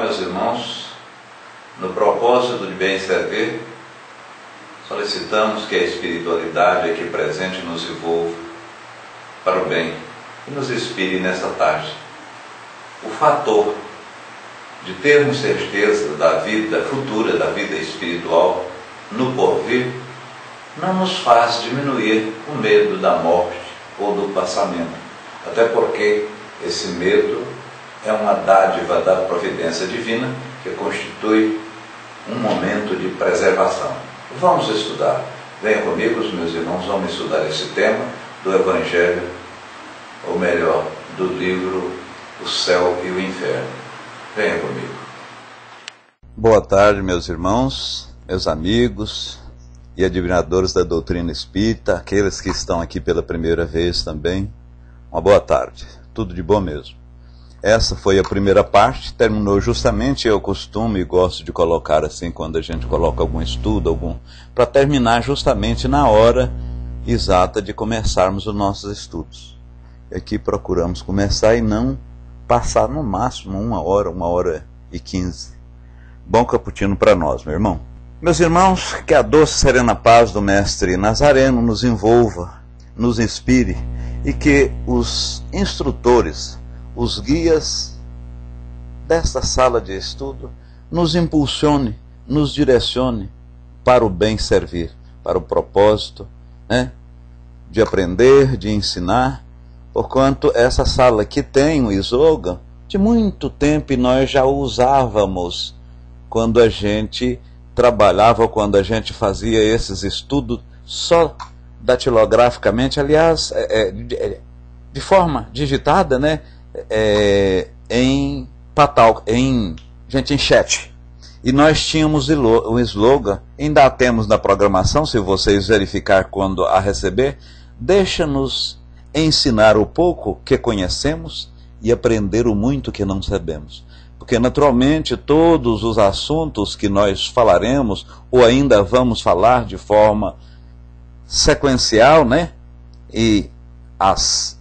meus irmãos, no propósito de bem servir, solicitamos que a espiritualidade aqui presente nos envolva para o bem e nos inspire nesta tarde. O fator de termos certeza da vida futura, da vida espiritual no porvir, não nos faz diminuir o medo da morte ou do passamento, até porque esse medo é uma dádiva da providência divina que constitui um momento de preservação. Vamos estudar. Venham comigo, os meus irmãos, vamos estudar esse tema do Evangelho, ou melhor, do livro O Céu e o Inferno. Venham comigo. Boa tarde, meus irmãos, meus amigos e admiradores da doutrina espírita, aqueles que estão aqui pela primeira vez também. Uma boa tarde, tudo de bom mesmo. Essa foi a primeira parte, terminou justamente, eu costumo e gosto de colocar assim, quando a gente coloca algum estudo, para terminar justamente na hora exata de começarmos os nossos estudos. E aqui procuramos começar e não passar no máximo 1h15. Bom cappuccino para nós, meu irmão. Meus irmãos, que a doce e serena paz do Mestre Nazareno nos envolva, nos inspire e que os instrutores, os guias desta sala de estudo nos impulsione, nos direcione para o bem servir, para o propósito, de aprender, de ensinar, porquanto essa sala que tem o slogan de muito tempo e nós já o usávamos quando a gente trabalhava, quando a gente fazia esses estudos só datilograficamente, aliás, de forma digitada, em chat. E nós tínhamos o slogan, ainda temos na programação, se vocês verificar quando a receber, deixa-nos ensinar o pouco que conhecemos e aprender o muito que não sabemos. Porque naturalmente todos os assuntos que nós falaremos, ou ainda vamos falar de forma sequencial, e as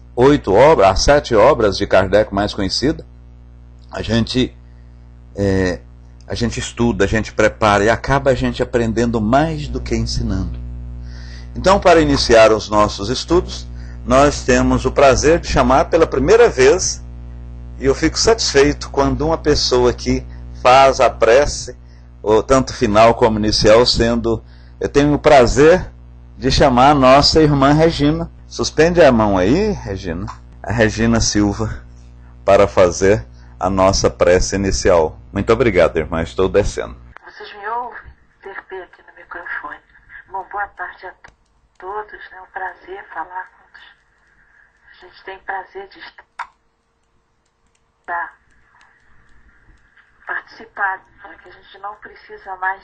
7 obras de Kardec mais conhecidas, a gente estuda, a gente prepara e acaba a gente aprendendo mais do que ensinando. Então, para iniciar os nossos estudos, nós temos o prazer de chamar pela primeira vez, e eu fico satisfeito quando uma pessoa aqui faz a prece, ou tanto final como inicial, eu tenho o prazer de chamar a nossa irmã Regina. Suspende a mão aí, Regina. A Regina Silva, para fazer a nossa prece inicial. Muito obrigado, irmã. Estou descendo. Vocês me ouvem? TP aqui no microfone. Bom, boa tarde a todos. É um prazer falar com todos. A gente tem prazer de estar participando, que a gente não precisa mais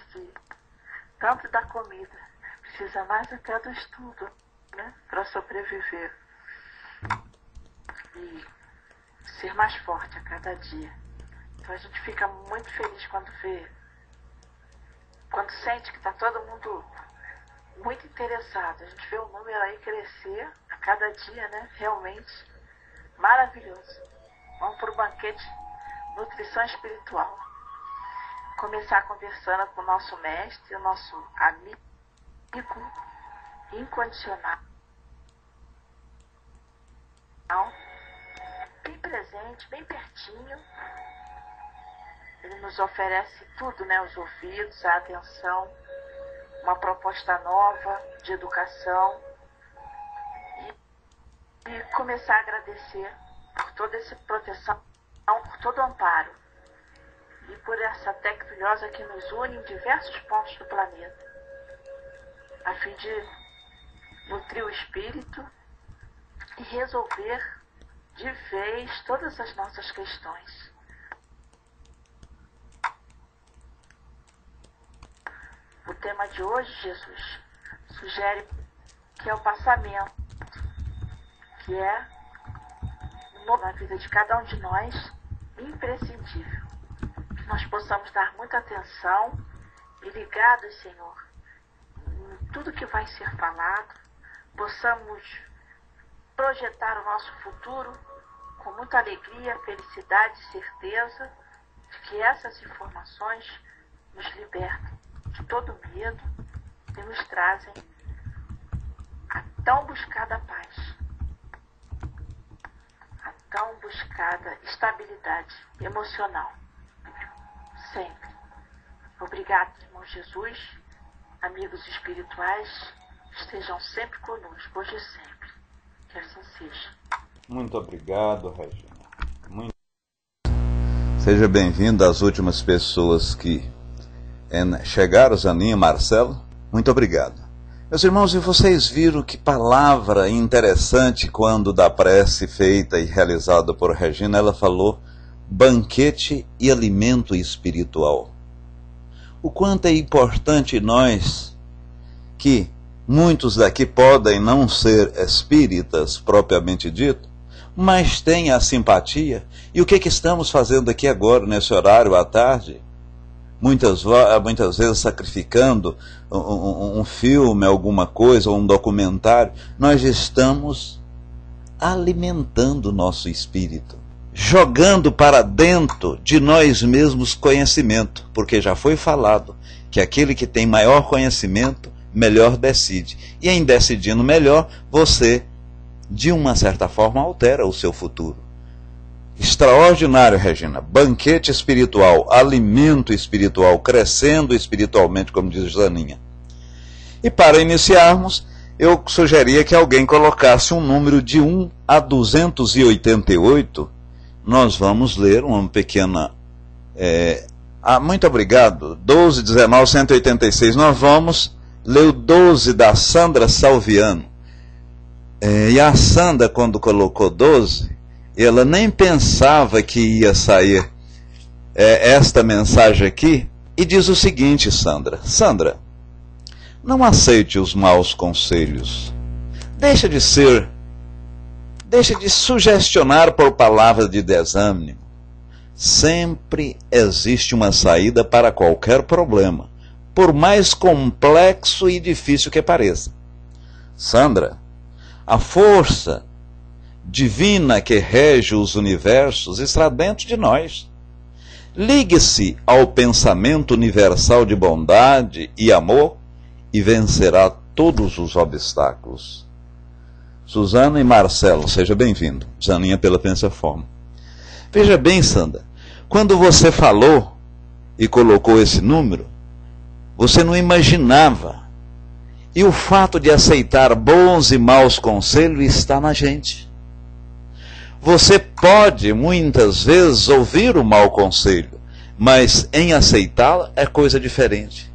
tanto da comida, precisa mais até do estudo, para sobreviver e ser mais forte a cada dia. Então a gente fica muito feliz quando sente que está todo mundo muito interessado. A gente vê o número aí crescer a cada dia, realmente maravilhoso. Vamos para o banquete Nutrição Espiritual. Começar conversando com o nosso mestre, o nosso amigo incondicional, bem presente, bem pertinho. Ele nos oferece tudo, os ouvidos, a atenção, uma proposta nova de educação e começar a agradecer por toda essa proteção, por todo o amparo e por essa tecnologia que nos une em diversos pontos do planeta, a fim de nutrir o espírito e resolver de vez todas as nossas questões. O tema de hoje, Jesus sugere que é o passamento, que é na vida de cada um de nós imprescindível. Que nós possamos dar muita atenção e ligados, Senhor, em tudo que vai ser falado, possamos projetar o nosso futuro com muita alegria, felicidade e certeza de que essas informações nos libertam de todo medo e nos trazem a tão buscada paz, a tão buscada estabilidade emocional. Sempre. Obrigado, irmão Jesus, amigos espirituais, estejam sempre conosco, hoje e sempre. Que assim seja. Muito obrigado, Regina. Seja bem-vindo às últimas pessoas que chegaram, Zaninha, Marcelo. Muito obrigado. Meus irmãos, e vocês viram que palavra interessante quando da prece feita e realizada por Regina, ela falou banquete e alimento espiritual. O quanto é importante nós, que muitos daqui podem não ser espíritas propriamente dito, mas têm a simpatia. E o que estamos fazendo aqui agora, nesse horário à tarde? Muitas vezes sacrificando um filme, alguma coisa, ou um documentário. Nós estamos alimentando o nosso espírito, jogando para dentro de nós mesmos conhecimento, porque já foi falado que aquele que tem maior conhecimento, melhor decide. E em decidindo melhor, você, de uma certa forma, altera o seu futuro. Extraordinário, Regina. Banquete espiritual, alimento espiritual, crescendo espiritualmente, como diz Zaninha. E para iniciarmos, eu sugeria que alguém colocasse um número de 1 a 288. Nós vamos ler uma pequena... muito obrigado. 12, 19, 186. Nós vamos ler o 12 da Sandra Salviano. E a Sandra, quando colocou 12, ela nem pensava que ia sair esta mensagem aqui, e diz o seguinte, Sandra: Sandra, não aceite os maus conselhos. Deixa de sugestionar por palavras de desânimo. Sempre existe uma saída para qualquer problema, por mais complexo e difícil que pareça. Sandra, a força divina que rege os universos está dentro de nós. Ligue-se ao pensamento universal de bondade e amor e vencerá todos os obstáculos. Suzana e Marcelo, seja bem-vindo. Zaninha pela Pensaforma. Veja bem, Sandra, quando você falou e colocou esse número, você não imaginava. E o fato de aceitar bons e maus conselhos está na gente. Você pode, muitas vezes, ouvir o mau conselho, mas em aceitá-lo é coisa diferente.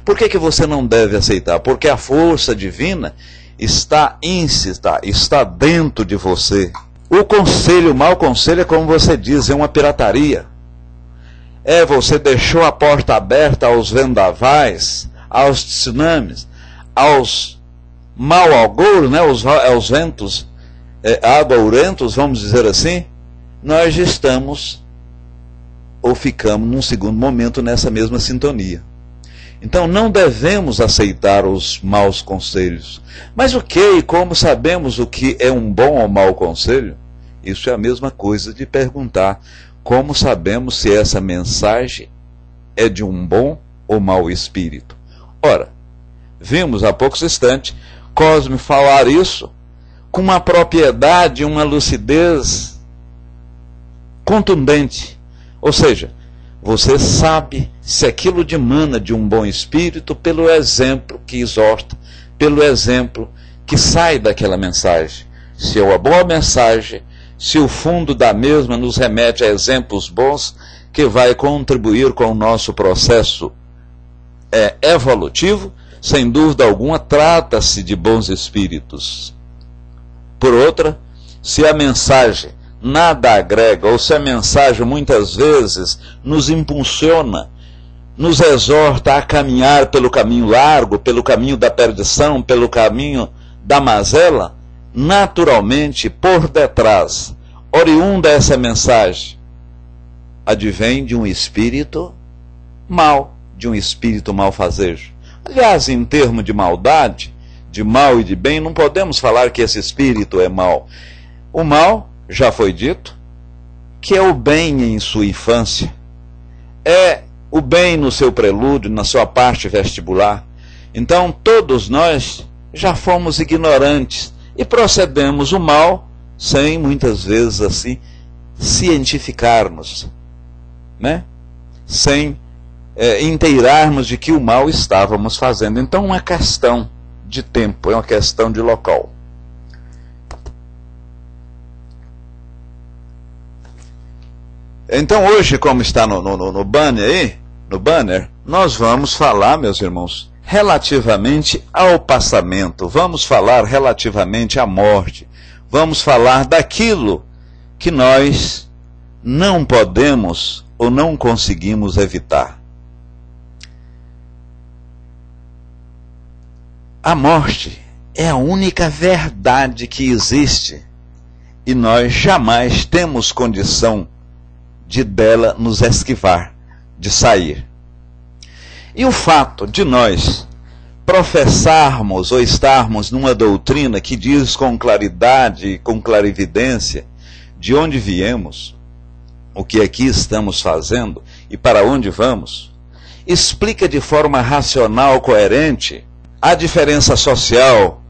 Por que você não deve aceitar? Porque a força divina está dentro de você. O mau conselho é como você diz, é uma pirataria. Você deixou a porta aberta aos vendavais, aos tsunamis, aos mau augúrios, né, aos ventos agourentos, vamos dizer assim. Nós estamos ou ficamos num segundo momento nessa mesma sintonia. Então não devemos aceitar os maus conselhos. Mas o que e como sabemos o que é um bom ou mau conselho? Isso é a mesma coisa de perguntar como sabemos se essa mensagem é de um bom ou mau espírito. Ora, vimos há poucos instantes Cosme falar isso com uma propriedade, uma lucidez contundente. Ou seja, você sabe se aquilo dimana de um bom espírito pelo exemplo que exorta, pelo exemplo que sai daquela mensagem. Se é uma boa mensagem, se o fundo da mesma nos remete a exemplos bons que vai contribuir com o nosso processo evolutivo, sem dúvida alguma, trata-se de bons espíritos. Por outra, se a mensagem nada agrega, ou se a mensagem muitas vezes nos impulsiona, nos exorta a caminhar pelo caminho largo, pelo caminho da perdição, pelo caminho da mazela, naturalmente, por detrás, oriunda essa mensagem, advém de um espírito mau, de um espírito malfazejo. Aliás, em termos de maldade, de mal e de bem, não podemos falar que esse espírito é mau. O mal, já foi dito, que é o bem em sua infância. é o bem no seu prelúdio, na sua parte vestibular. Então todos nós já fomos ignorantes e procedemos o mal sem muitas vezes assim cientificar-nos, né? Sem inteirarmos de que o mal estávamos fazendo. Então é uma questão de tempo, é uma questão de local. Então hoje, como está no banner aí, no banner, nós vamos falar, meus irmãos, relativamente ao passamento, vamos falar relativamente à morte, vamos falar daquilo que nós não podemos ou não conseguimos evitar. A morte é a única verdade que existe e nós jamais temos condição de dela nos esquivar, de sair. E o fato de nós professarmos ou estarmos numa doutrina que diz com claridade e com clarividência de onde viemos, o que aqui estamos fazendo e para onde vamos, explica de forma racional, coerente, a diferença social,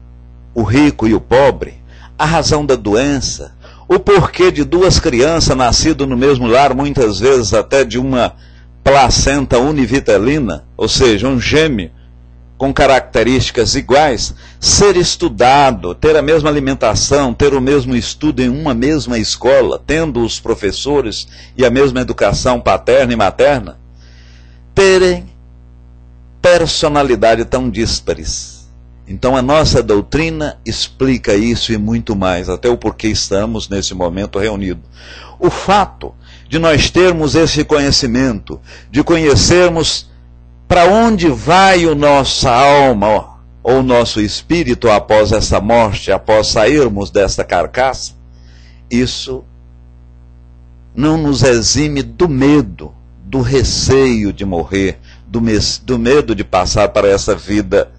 o rico e o pobre, a razão da doença, o porquê de duas crianças nascidas no mesmo lar, muitas vezes até de uma placenta univitelina, ou seja, um gêmeo com características iguais, ser estudado, ter a mesma alimentação, ter o mesmo estudo em uma mesma escola, tendo os professores e a mesma educação paterna e materna, terem personalidade tão díspares. Então a nossa doutrina explica isso e muito mais, até o porquê estamos nesse momento reunidos. O fato de nós termos esse conhecimento, de conhecermos para onde vai a nossa alma ou o nosso espírito após essa morte, após sairmos desta carcaça, isso não nos exime do medo, do receio de morrer, do medo de passar para essa vida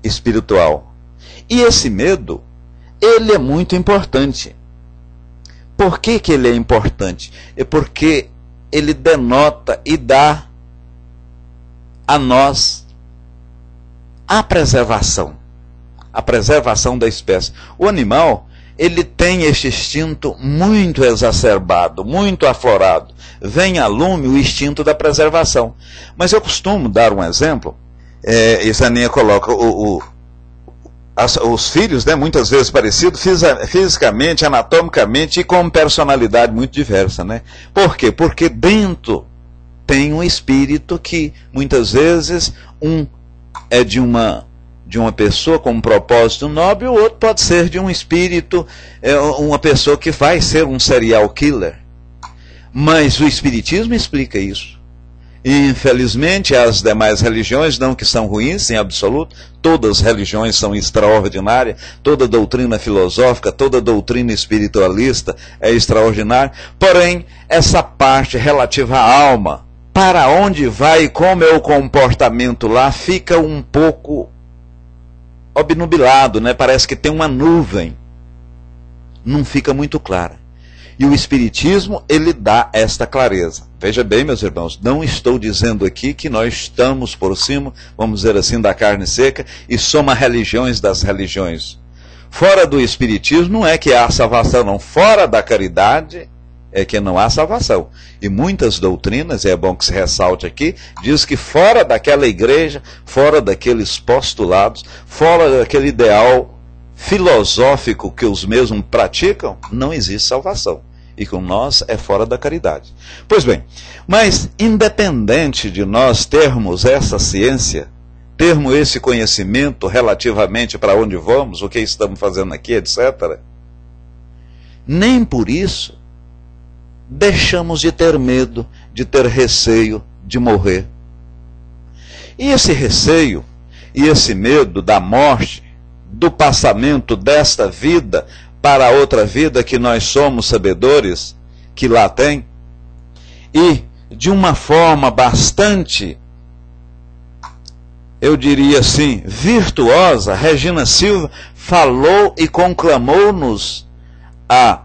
espiritual. E esse medo, ele é muito importante. Por que ele é importante? É porque ele denota e dá a nós a preservação da espécie. O animal, ele tem este instinto muito exacerbado, muito aflorado. Vem a lume o instinto da preservação. Mas eu costumo dar um exemplo. Isso a Aninha coloca os filhos, né, muitas vezes parecidos fisicamente, anatomicamente e com personalidade muito diversa, né? Por quê? Porque dentro tem um espírito que muitas vezes um é de uma pessoa com um propósito nobre, o outro pode ser de um espírito, uma pessoa que vai ser um serial killer. Mas o Espiritismo explica isso. E, infelizmente, as demais religiões, não que são ruins em absoluto, todas as religiões são extraordinárias, toda doutrina filosófica, toda doutrina espiritualista é extraordinária, porém, essa parte relativa à alma, para onde vai e como é o comportamento lá, fica um pouco obnubilado, né? Parece que tem uma nuvem, não fica muito clara. E o Espiritismo, ele dá esta clareza. Veja bem, meus irmãos, não estou dizendo aqui que nós estamos por cima, vamos dizer assim, da carne seca e somos religiões das religiões. Fora do Espiritismo não é que há salvação, não. Fora da caridade é que não há salvação. E muitas doutrinas, e é bom que se ressalte aqui, diz que fora daquela igreja, fora daqueles postulados, fora daquele ideal filosófico que os mesmos praticam, não existe salvação. E com nós é fora da caridade. Pois bem, mas independente de nós termos essa ciência, termos esse conhecimento relativamente para onde vamos, o que estamos fazendo aqui, etc., nem por isso deixamos de ter medo, de ter receio de morrer. E esse receio e esse medo da morte, do passamento desta vida para a outra vida que nós somos sabedores que lá tem, e de uma forma bastante, eu diria assim, virtuosa, Regina Silva falou e conclamou-nos a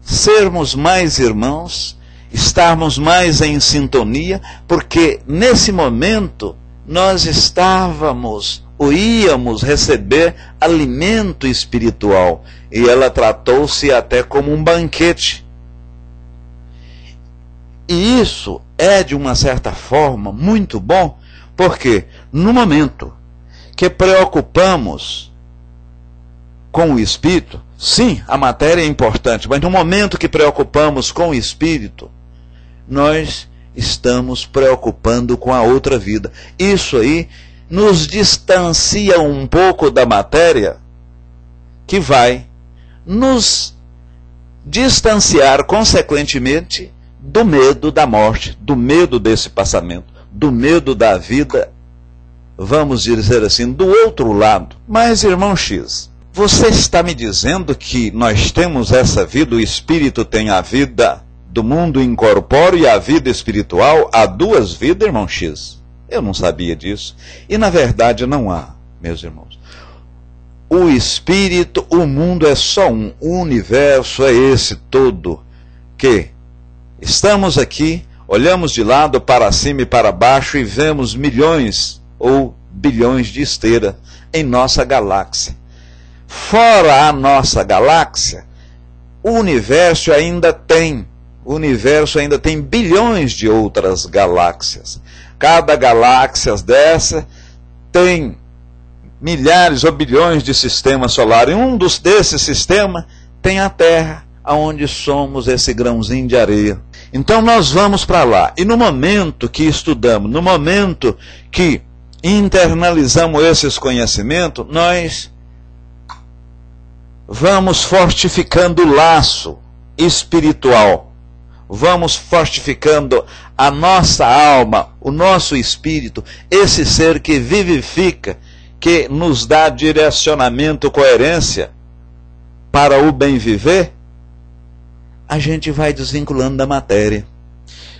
sermos mais irmãos estarmos mais em sintonia, porque nesse momento nós estávamos ou íamos receber alimento espiritual, e ela tratou-se até como um banquete. E isso é, de uma certa forma, muito bom, porque no momento que preocupamos com o espírito, sim, a matéria é importante, mas no momento que preocupamos com o espírito, nós estamos preocupando com a outra vida. Isso aí nos distancia um pouco da matéria, que vai nos distanciar, consequentemente, do medo da morte, do medo desse passamento, do medo da vida, vamos dizer assim, do outro lado. Mas, irmão X, você está me dizendo que nós temos essa vida, o espírito tem a vida do mundo incorpóreo e a vida espiritual? Há duas vidas, irmão X? Eu não sabia disso. E na verdade não há, meus irmãos. O espírito, o mundo é só um. O universo é esse todo que estamos aqui, olhamos de lado para cima e para baixo e vemos milhões ou bilhões de estrelas em nossa galáxia. Fora a nossa galáxia, o universo ainda tem bilhões de outras galáxias. Cada galáxia dessa tem milhares ou bilhões de sistemas solares. E um desses sistemas tem a Terra, onde somos esse grãozinho de areia. Então nós vamos para lá. E no momento que estudamos, no momento que internalizamos esses conhecimentos, nós vamos fortificando o laço espiritual. Vamos fortificando a nossa alma, o nosso espírito, esse ser que vivifica, que nos dá direcionamento, coerência para o bem viver. A gente vai desvinculando da matéria.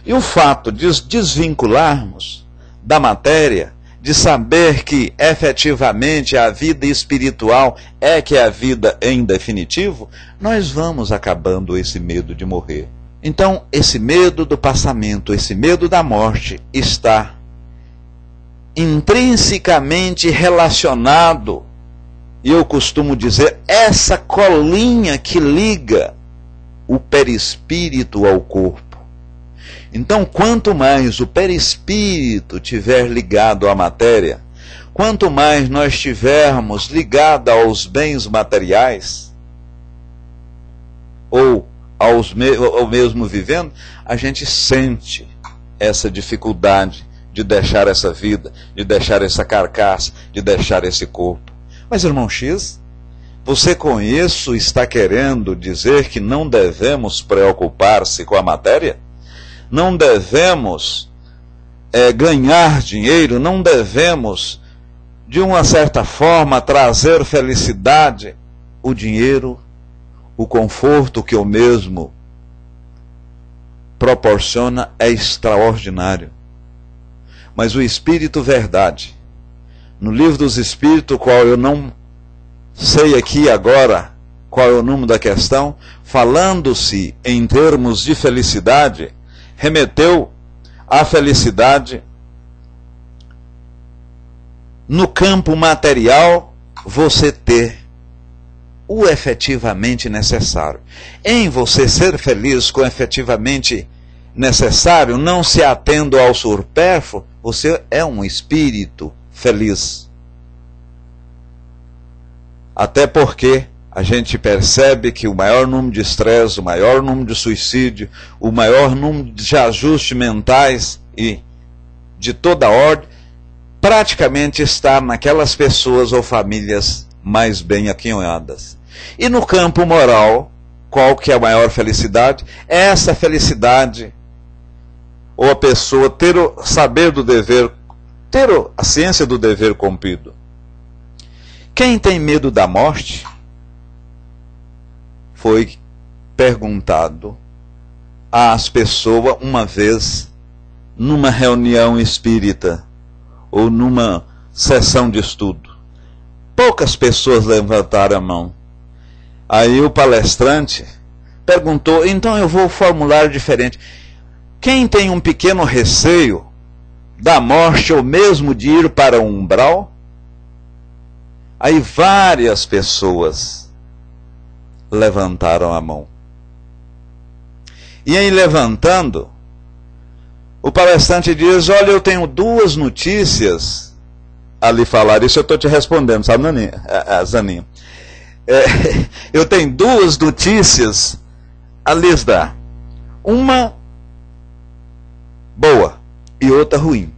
E o fato de desvincularmos da matéria, de saber que efetivamente a vida espiritual é que é a vida em definitivo, nós vamos acabando esse medo de morrer. Então, esse medo do passamento, esse medo da morte está intrinsecamente relacionado, e eu costumo dizer, essa colinha que liga o perispírito ao corpo. Então, quanto mais o perispírito tiver ligado à matéria, quanto mais nós tivermos ligado aos bens materiais, ou mesmo vivendo, a gente sente essa dificuldade de deixar essa vida, de deixar essa carcaça, de deixar esse corpo. Mas, irmão X, você com isso está querendo dizer que não devemos preocupar-se com a matéria? Não devemos ganhar dinheiro? Não devemos, de uma certa forma, trazer felicidade? O dinheiro, o conforto que o mesmo proporciona é extraordinário. Mas o Espírito Verdade, no Livro dos Espíritos, qual eu não sei aqui agora qual é o número da questão, falando-se em termos de felicidade, remeteu à felicidade no campo material, você ter o efetivamente necessário. Em você ser feliz com o efetivamente necessário, não se atendo ao supérfluo, você é um espírito feliz. Até porque a gente percebe que o maior número de estresse, o maior número de suicídio, o maior número de ajustes mentais e de toda ordem, praticamente está naquelas pessoas ou famílias mais bem aquinhoadas. E no campo moral, qual que é a maior felicidade? É essa felicidade, ou a pessoa ter o saber do dever, ter a ciência do dever cumprido. Quem tem medo da morte, foi perguntado às pessoas uma vez, numa reunião espírita, ou numa sessão de estudo. Poucas pessoas levantaram a mão. Aí o palestrante perguntou, então eu vou formular diferente. Quem tem um pequeno receio da morte ou mesmo de ir para o umbral? Aí várias pessoas levantaram a mão. E em levantando, o palestrante diz: olha, eu tenho duas notícias a lhe falar. Isso eu estou te respondendo, sabe, Zaninha? Eu tenho duas notícias a lhes dar. Uma boa e outra ruim.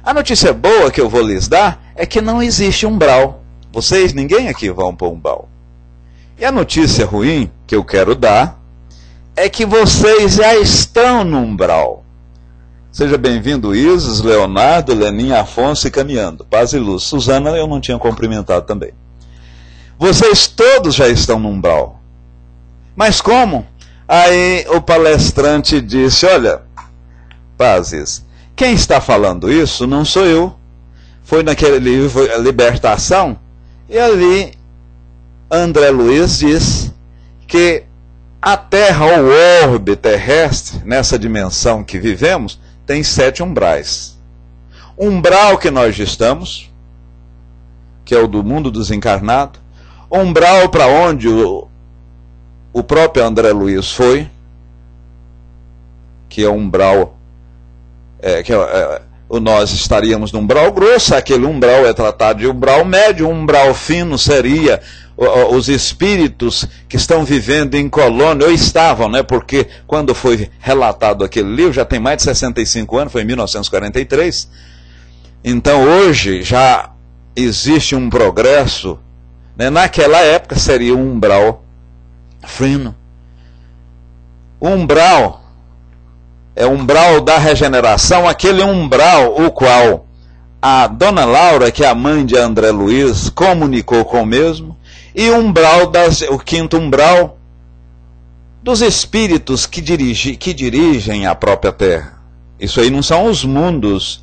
A notícia boa que eu vou lhes dar é que não existe umbral. Vocês, ninguém aqui vão para o umbral. E a notícia ruim que eu quero dar é que vocês já estão no umbral. Seja bem-vindo, Isis, Leonardo, Leninha, Afonso e caminhando. Paz e luz. Suzana eu não tinha cumprimentado também. Vocês todos já estão no umbral. Mas como? Aí o palestrante disse: olha, Pazes, quem está falando isso não sou eu. Foi naquele livro Libertação, e ali André Luiz diz que a Terra, ou orbe terrestre, nessa dimensão que vivemos, tem 7 umbrais. Umbral que nós estamos, que é o do mundo dos encarnados. Umbral para onde o próprio André Luiz foi, que é o umbral, nós estaríamos no umbral grosso. Aquele umbral é tratado de umbral médio. Umbral fino seria os espíritos que estão vivendo em colônia, ou estavam, né? Porque quando foi relatado aquele livro, já tem mais de 65 anos, foi em 1943. Então hoje já existe um progresso, né? Naquela época seria um umbral fino. O umbral é o umbral da regeneração, aquele umbral o qual a Dona Laura, que é a mãe de André Luiz, comunicou com o mesmo, e o quinto umbral dos espíritos que dirigem a própria Terra. Isso aí não são os mundos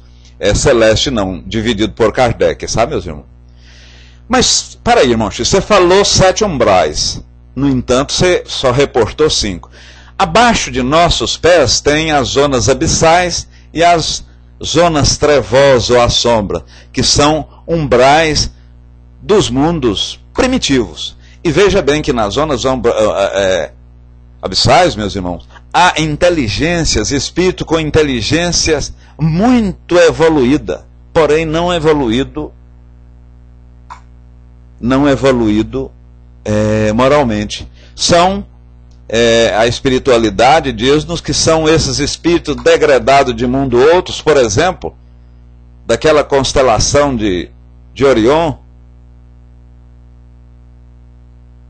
celestes, não, dividido por Kardec, sabe, meus irmãos? Mas, para aí, irmão, você falou 7 umbrais, no entanto, você só reportou 5. Abaixo de nossos pés tem as zonas abissais e as zonas trevosas ou a sombra, que são umbrais dos mundos primitivos. E veja bem que nas zonas abissais, meus irmãos, há inteligências, espírito com inteligências muito evoluída, porém não evoluído moralmente. São a espiritualidade diz-nos que são esses espíritos degradados de mundo outros, por exemplo, daquela constelação de Orion,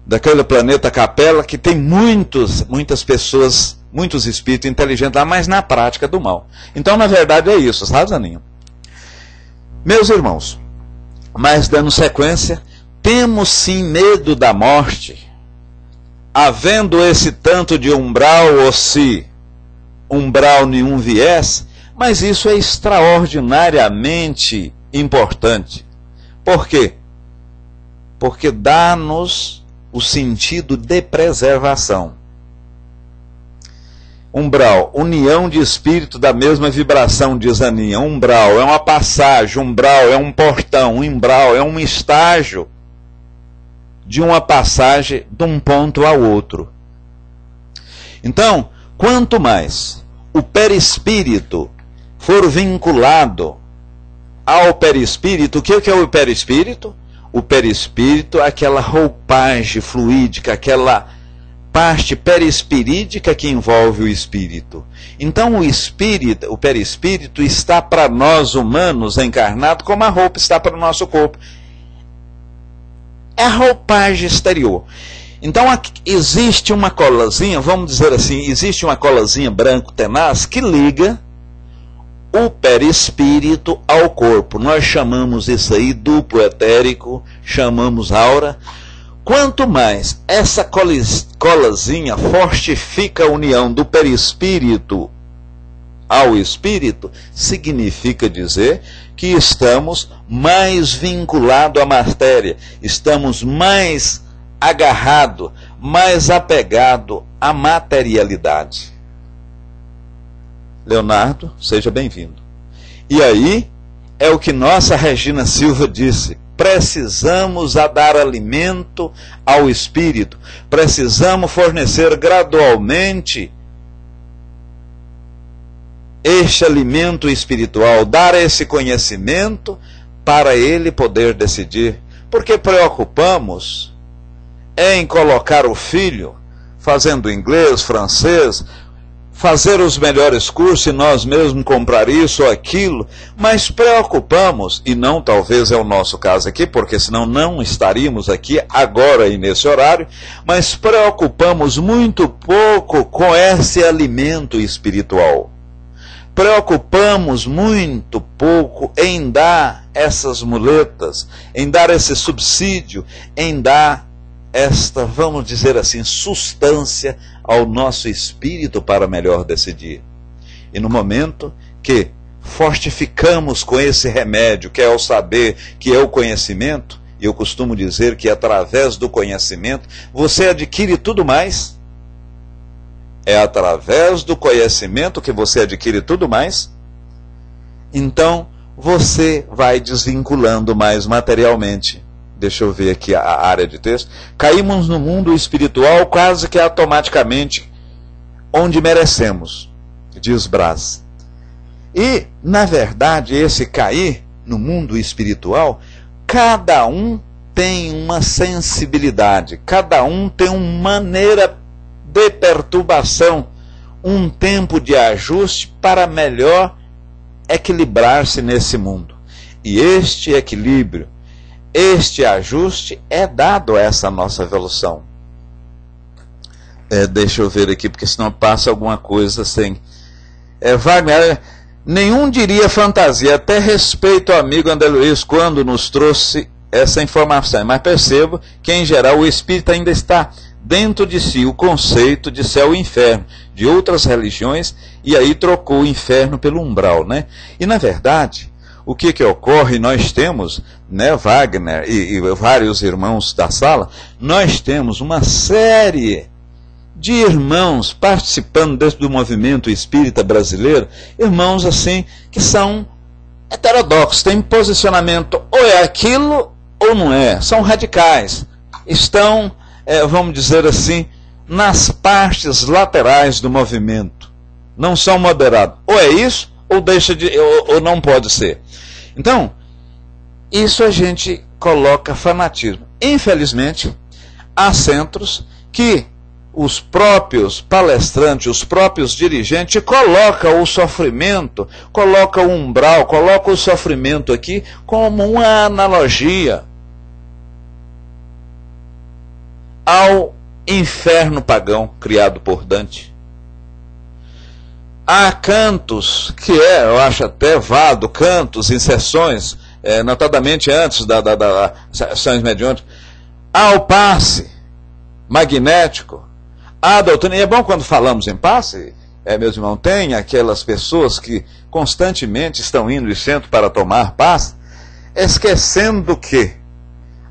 daquele planeta Capela, que tem muitas pessoas, muitos espíritos inteligentes lá, mas na prática do mal. Então, na verdade, é isso, sabe, Zaninho? Meus irmãos, mas dando sequência, temos sim medo da morte, havendo esse tanto de umbral, ou se umbral nenhum viesse, mas isso é extraordinariamente importante. Por quê? Porque dá-nos o sentido de preservação. Umbral, união de espírito da mesma vibração, diz Aninha. Umbral é uma passagem, umbral é um portão, umbral é um estágio de uma passagem de um ponto ao outro. Então, quanto mais o perispírito for vinculado ao perispírito, o que é o perispírito? O perispírito é aquela roupagem fluídica, aquela parte perispirídica que envolve o espírito. Então o perispírito está para nós humanos encarnados como a roupa está para o nosso corpo. É a roupagem exterior. Então existe uma colazinha, vamos dizer assim, existe uma colazinha branco tenaz que liga o perispírito ao corpo. Nós chamamos isso aí duplo etérico, chamamos aura. Quanto mais essa colazinha fortifica a união do perispírito ao espírito, significa dizer que estamos mais vinculados à matéria, estamos mais agarrados, mais apegados à materialidade. Leonardo, seja bem-vindo. E aí é o que nossa Regina Silva disse: precisamos dar alimento ao espírito, precisamos fornecer gradualmente este alimento espiritual, dar esse conhecimento para ele poder decidir. Porque preocupamos em colocar o filho fazendo inglês, francês, fazer os melhores cursos e nós mesmos comprar isso ou aquilo, mas preocupamos, e não talvez é o nosso caso aqui, porque senão não estaríamos aqui agora e nesse horário, mas preocupamos muito pouco com esse alimento espiritual. Preocupamos muito pouco em dar essas muletas, em dar esse subsídio, em dar esta, vamos dizer assim, substância ao nosso espírito para melhor decidir. E no momento que fortificamos com esse remédio, que é o saber, que é o conhecimento, e eu costumo dizer que através do conhecimento você adquire tudo mais. É através do conhecimento que você adquire tudo mais. Então você vai desvinculando mais materialmente. Deixa eu ver aqui a área de texto. Caímos no mundo espiritual quase que automaticamente, onde merecemos, diz Braz. E, na verdade, esse cair no mundo espiritual, cada um tem uma sensibilidade, cada um tem uma maneira de perturbação, um tempo de ajuste para melhor equilibrar-se nesse mundo. E este equilíbrio, este ajuste é dado a essa nossa evolução. Deixa eu ver aqui, porque senão passa alguma coisa sem... Wagner, nenhum diria fantasia, até respeito ao amigo André Luiz quando nos trouxe essa informação, mas percebo que em geral o espírito ainda está dentro de si o conceito de céu e inferno, de outras religiões, e aí trocou o inferno pelo umbral, né? E na verdade, o que ocorre, nós temos, né, Wagner e vários irmãos da sala, nós temos uma série de irmãos participando do movimento espírita brasileiro, irmãos assim, que são heterodoxos, têm posicionamento, ou é aquilo ou não é, são radicais, estão, vamos dizer assim, nas partes laterais do movimento, não são moderados, ou é isso, ou deixa de, ou não pode ser. Então, isso a gente coloca fanatismo. Infelizmente, há centros que os próprios palestrantes, os próprios dirigentes colocam o sofrimento, colocam o umbral, colocam o sofrimento aqui como uma analogia ao inferno pagão criado por Dante. Há cantos que eu acho até válido, cantos em sessões, notadamente antes das sessões mediúnicas, há o passe magnético, há a doutrina, e é bom quando falamos em passe, meus irmãos, tem aquelas pessoas que constantemente estão indo e centro para tomar passe, esquecendo que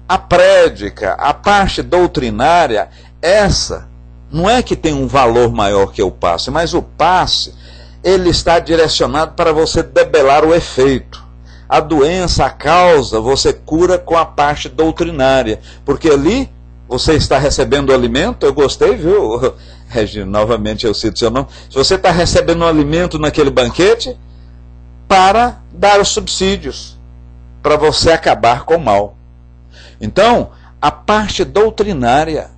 a prédica, a parte doutrinária, essa não é que tem um valor maior que o passe, mas o passe, ele está direcionado para você debelar o efeito. A doença, a causa, você cura com a parte doutrinária, porque ali você está recebendo o alimento. Eu gostei, viu, Regina, novamente eu cito seu nome. Se você está recebendo um alimento naquele banquete, para dar os subsídios, para você acabar com o mal. Então, a parte doutrinária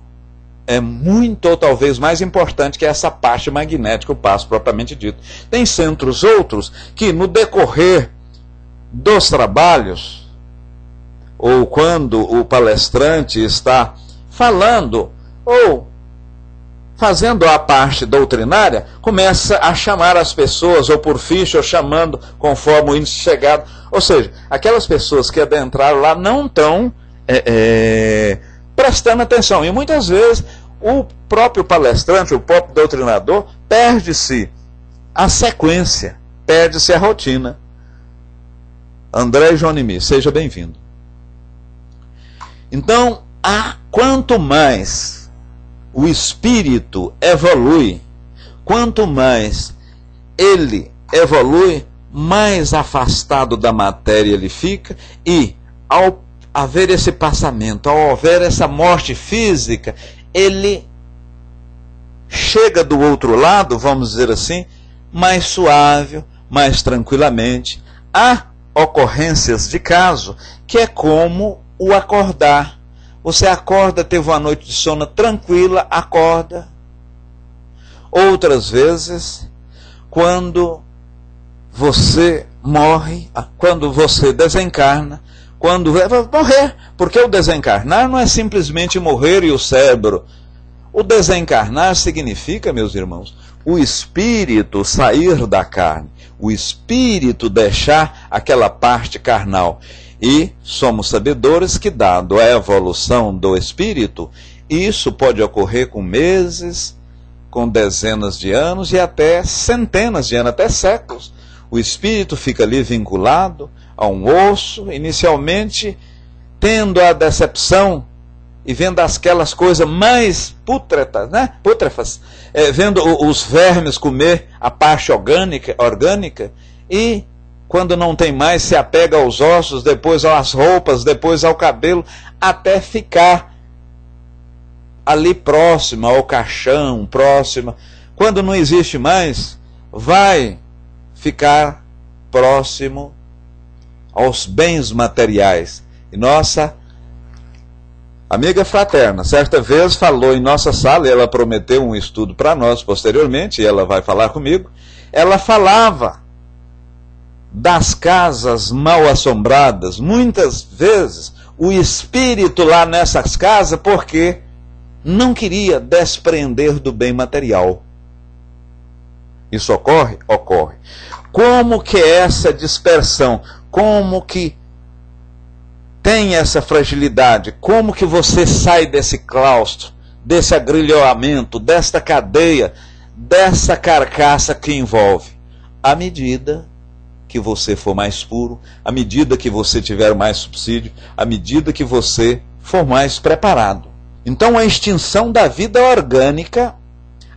é muito, ou talvez mais importante que essa parte magnética, o passo propriamente dito. Tem centros outros que no decorrer dos trabalhos, ou quando o palestrante está falando, ou fazendo a parte doutrinária, começa a chamar as pessoas, ou por ficha, ou chamando conforme o índice chegado. Ou seja, aquelas pessoas que adentraram lá não estão prestando atenção. E muitas vezes o próprio palestrante, o próprio doutrinador, perde-se a sequência, perde-se a rotina. André Jonimi, seja bem-vindo. Então, quanto mais o espírito evolui, quanto mais ele evolui, mais afastado da matéria ele fica, e ao haver esse passamento, ao haver essa morte física, ele chega do outro lado, vamos dizer assim, mais suave, mais tranquilamente. Há ocorrências de caso que é como o acordar. Você acorda, teve uma noite de sono tranquila, acorda. Outras vezes, quando você morre, quando você desencarna, quando vai morrer, porque o desencarnar não é simplesmente morrer e o cérebro. O desencarnar significa, meus irmãos, o espírito sair da carne, o espírito deixar aquela parte carnal. E somos sabedores que, dado a evolução do espírito, isso pode ocorrer com meses, com dezenas de anos e até centenas de anos, até séculos. O espírito fica ali vinculado a um osso, inicialmente tendo a decepção e vendo aquelas coisas mais pútrefas, vendo os vermes comer a parte orgânica, e quando não tem mais, se apega aos ossos, depois às roupas, depois ao cabelo, até ficar ali próximo ao caixão, próxima. Quando não existe mais, vai ficar próximo aos bens materiais. E nossa amiga fraterna, certa vez falou em nossa sala, e ela prometeu um estudo para nós posteriormente, e ela vai falar comigo. Ela falava das casas mal assombradas, muitas vezes o espírito lá nessas casas, porque não queria desprender do bem material. Isso ocorre? Ocorre. Como que é essa dispersão? Como que tem essa fragilidade? Como que você sai desse claustro, desse agrilhoamento, desta cadeia, dessa carcaça que envolve? À medida que você for mais puro, à medida que você tiver mais subsídio, à medida que você for mais preparado. Então a extinção da vida orgânica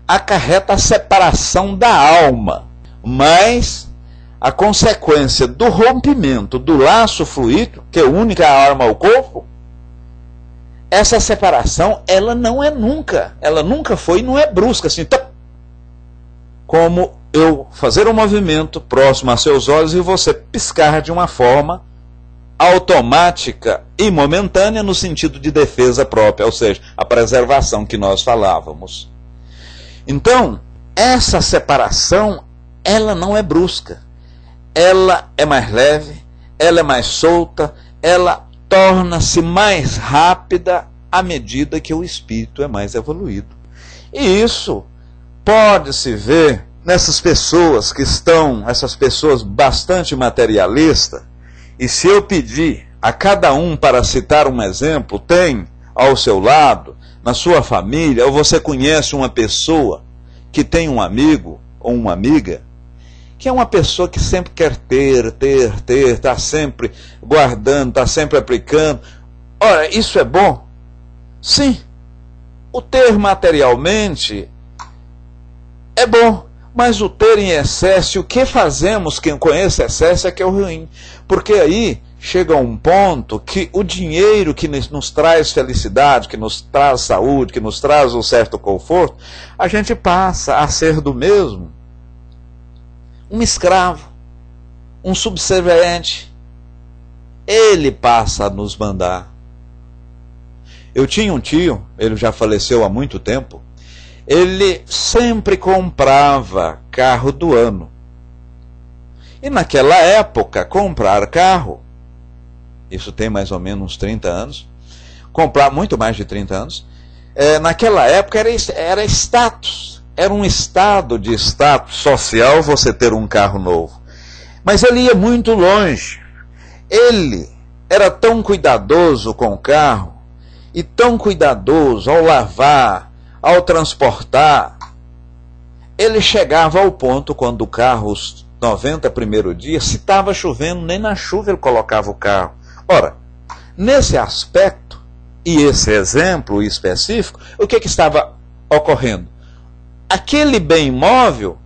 acarreta a separação da alma, mas a consequência do rompimento do laço fluídico, que une a alma ao corpo, essa separação, ela nunca foi e não é brusca, assim, como eu fazer um movimento próximo a seus olhos e você piscar de uma forma automática e momentânea no sentido de defesa própria, ou seja, a preservação que nós falávamos. Então, essa separação, ela não é brusca. Ela é mais leve, ela é mais solta, ela torna-se mais rápida à medida que o espírito é mais evoluído. E isso pode-se ver nessas pessoas que estão, essas pessoas bastante materialistas, e se eu pedir a cada um para citar um exemplo, tem ao seu lado, na sua família, ou você conhece uma pessoa que tem um amigo ou uma amiga, que é uma pessoa que sempre quer ter, está sempre guardando, está sempre aplicando. Ora, isso é bom? Sim. O ter materialmente é bom. Mas o ter em excesso, o que fazemos com esse excesso é que é o ruim. Porque aí chega um ponto que o dinheiro que nos traz felicidade, que nos traz saúde, que nos traz um certo conforto, a gente passa a ser do mesmo um escravo, um subserviente. Ele passa a nos mandar. Eu tinha um tio, ele já faleceu há muito tempo, ele sempre comprava carro do ano. E naquela época, comprar carro, isso tem mais ou menos uns 30 anos, comprar muito mais de 30 anos, naquela época era status, era um estado de status social você ter um carro novo. Mas ele ia muito longe. Ele era tão cuidadoso com o carro, e tão cuidadoso ao lavar, ao transportar, ele chegava ao ponto, quando o carro, os 90 primeiros dias, se estava chovendo, nem na chuva ele colocava o carro. Ora, nesse aspecto, e esse exemplo específico, o que, que estava ocorrendo? Aquele bem imóvel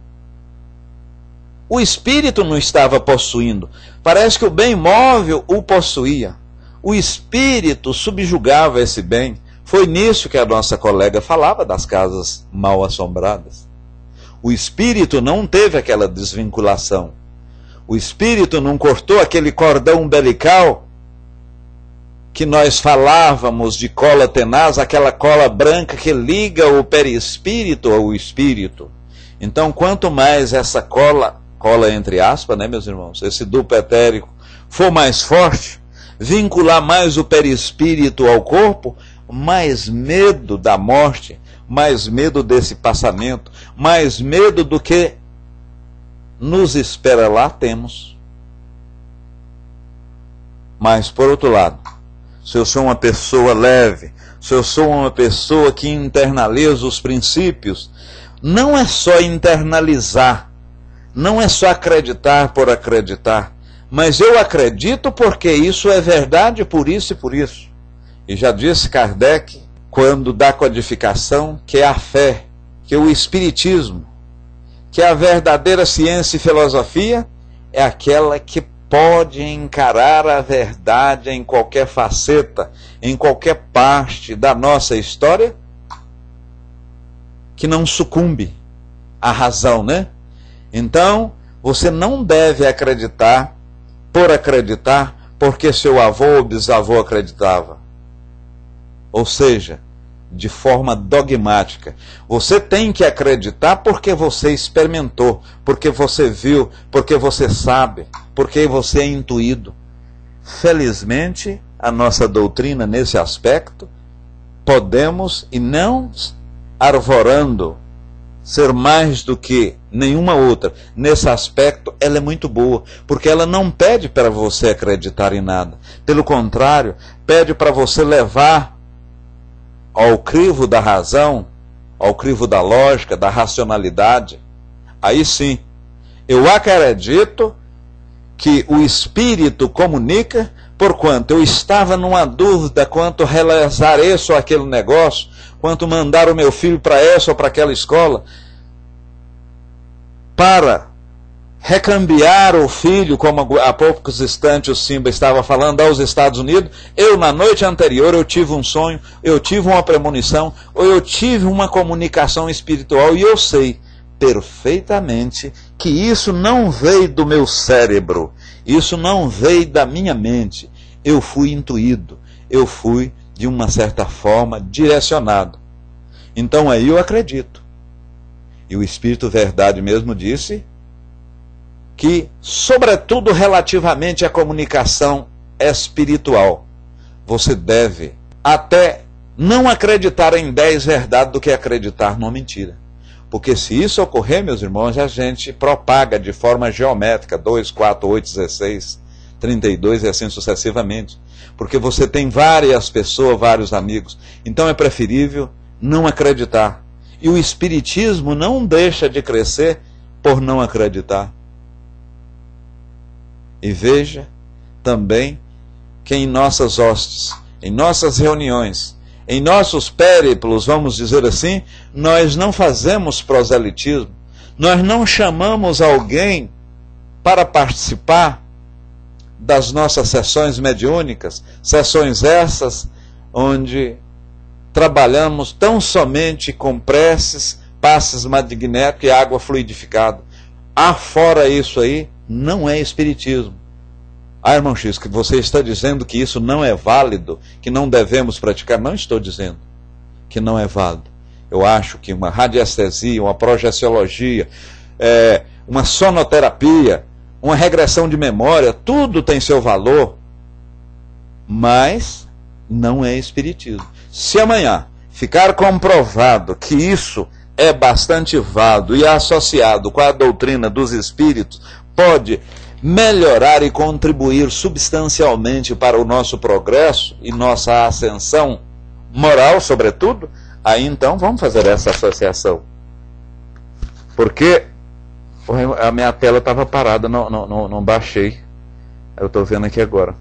O espírito não estava possuindo. Parece que o bem móvel o possuía. O espírito subjugava esse bem. Foi nisso que a nossa colega falava das casas mal assombradas. O espírito não teve aquela desvinculação. O espírito não cortou aquele cordão umbilical que nós falávamos de cola tenaz, aquela cola branca que liga o perispírito ao espírito. Então, quanto mais essa cola entre aspas, né, meus irmãos, esse duplo etérico for mais forte, vincular mais o perispírito ao corpo, mais medo da morte, mais medo desse passamento, mais medo do que nos espera lá temos. Mas, por outro lado, se eu sou uma pessoa leve, se eu sou uma pessoa que internaliza os princípios, não é só internalizar, não é só acreditar por acreditar, mas eu acredito porque isso é verdade por isso e por isso. E já disse Kardec, quando dá codificação, que é a fé, que é o espiritismo, que é a verdadeira ciência e filosofia, é aquela que pode encarar a verdade em qualquer faceta, em qualquer parte da nossa história, que não sucumbe à razão, né? Então, você não deve acreditar por acreditar, porque seu avô ou bisavô acreditava. Ou seja, de forma dogmática. Você tem que acreditar porque você experimentou, porque você viu, porque você sabe, porque você é intuído. Felizmente, a nossa doutrina nesse aspecto, podemos, e não arvorando ser mais do que nenhuma outra, nesse aspecto ela é muito boa, porque ela não pede para você acreditar em nada. Pelo contrário, pede para você levar ao crivo da razão, ao crivo da lógica, da racionalidade. Aí sim, eu acredito que o Espírito comunica, porquanto eu estava numa dúvida quanto realizar esse ou aquele negócio, quanto mandar o meu filho para essa ou para aquela escola, para recambiar o filho, como há poucos instantes o Simba estava falando, aos Estados Unidos. Eu, na noite anterior, eu tive um sonho, eu tive uma premonição, ou eu tive uma comunicação espiritual, e eu sei perfeitamente que isso não veio do meu cérebro, isso não veio da minha mente. Eu fui intuído, eu fui, de uma certa forma, direcionado. Então aí eu acredito. E o Espírito Verdade mesmo disse que, sobretudo relativamente à comunicação espiritual, você deve até não acreditar em 10 verdades do que acreditar numa mentira. Porque se isso ocorrer, meus irmãos, a gente propaga de forma geométrica, 2, 4, 8, 16, 32 e assim sucessivamente. Porque você tem várias pessoas, vários amigos. Então é preferível não acreditar. E o Espiritismo não deixa de crescer por não acreditar. E veja também que em nossas hostes, em nossas reuniões, em nossos périplos, vamos dizer assim, nós não fazemos proselitismo, nós não chamamos alguém para participar das nossas sessões mediúnicas, sessões essas onde trabalhamos tão somente com preces, passes magnéticos e água fluidificada. Afora isso aí, não é espiritismo. Ah, irmão X, que você está dizendo que isso não é válido, que não devemos praticar. Não estou dizendo que não é válido. Eu acho que uma radiestesia, uma projeciologia, uma sonoterapia, uma regressão de memória, tudo tem seu valor, mas não é espiritismo. Se amanhã ficar comprovado que isso é bastante válido e associado com a doutrina dos espíritos, pode melhorar e contribuir substancialmente para o nosso progresso e nossa ascensão moral, sobretudo, aí então vamos fazer essa associação. Porque a minha tela estava parada, não baixei. Eu estou vendo aqui agora.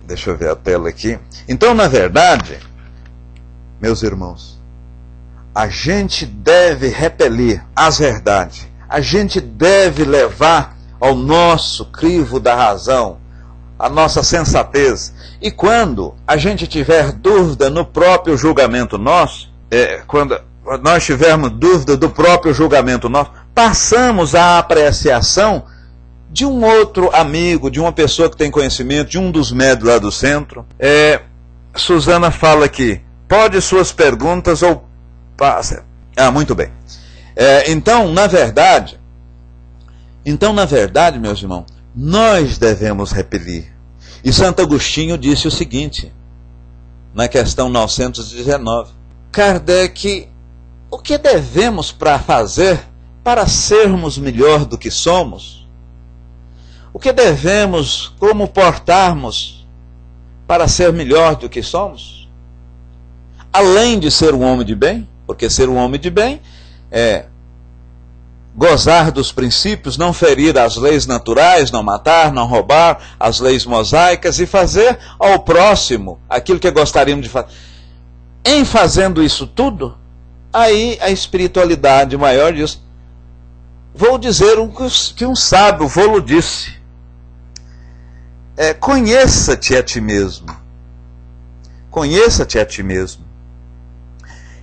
Deixa eu ver a tela aqui. Então, na verdade, meus irmãos, a gente deve repelir as verdades, a gente deve levar ao nosso crivo da razão, a nossa sensatez. E quando a gente tiver dúvida no próprio julgamento nosso, quando nós tivermos dúvida do próprio julgamento nosso, passamos à apreciação de um outro amigo, de uma pessoa que tem conhecimento, de um dos médios lá do centro. Suzana fala aqui, pode suas perguntas ou passa. Muito bem. Então, na verdade, meus irmãos, nós devemos repelir. E Santo Agostinho disse o seguinte, na questão 919, Kardec, o que devemos fazer para sermos melhor do que somos? O que devemos, como portarmos para ser melhor do que somos? Além de ser um homem de bem, porque ser um homem de bem é gozar dos princípios, não ferir as leis naturais, não matar, não roubar, as leis mosaicas e fazer ao próximo aquilo que gostaríamos de fazer. Em fazendo isso tudo, aí a espiritualidade maior diz, vou dizer o que um sábio vô-lo disse, conheça-te a ti mesmo. Conheça-te a ti mesmo.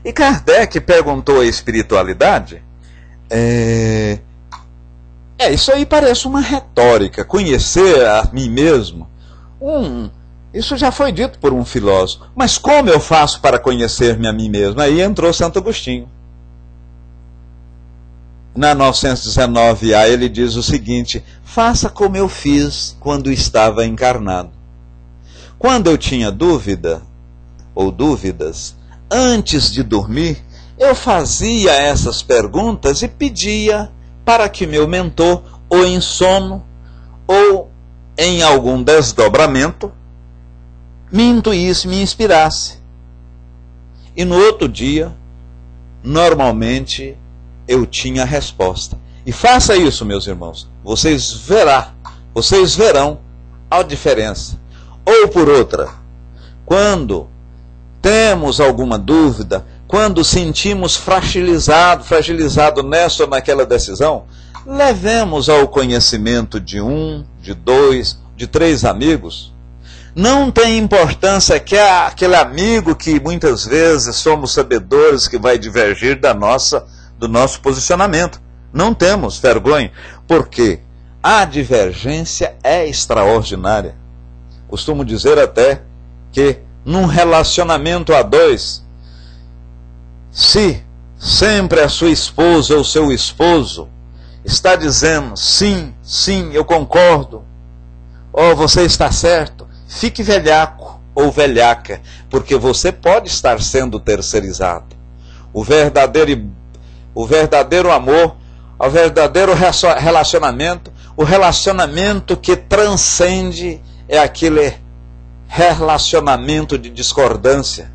E Kardec perguntou à espiritualidade, isso aí parece uma retórica, conhecer a mim mesmo. Isso já foi dito por um filósofo. Mas como eu faço para conhecer-me a mim mesmo? Aí entrou Santo Agostinho. Na 919A ele diz o seguinte, faça como eu fiz quando estava encarnado. Quando eu tinha dúvida, ou dúvidas, antes de dormir, eu fazia essas perguntas e pedia para que meu mentor, ou em sono, ou em algum desdobramento, me intuísse, me inspirasse. E no outro dia, normalmente, eu tinha a resposta. E faça isso, meus irmãos. Vocês verão a diferença. Ou por outra, quando temos alguma dúvida, quando sentimos fragilizado nessa ou naquela decisão, levemos ao conhecimento de um, de dois, de três amigos. Não tem importância que aquele amigo que muitas vezes somos sabedores que vai divergir do nosso posicionamento. Não temos vergonha, porque a divergência é extraordinária. Costumo dizer até que num relacionamento a dois, se sempre a sua esposa ou seu esposo está dizendo sim, sim, eu concordo, ou você está certo, fique velhaco ou velhaca, porque você pode estar sendo terceirizado. O verdadeiro amor, o verdadeiro relacionamento, o relacionamento que transcende é aquele relacionamento de discordância,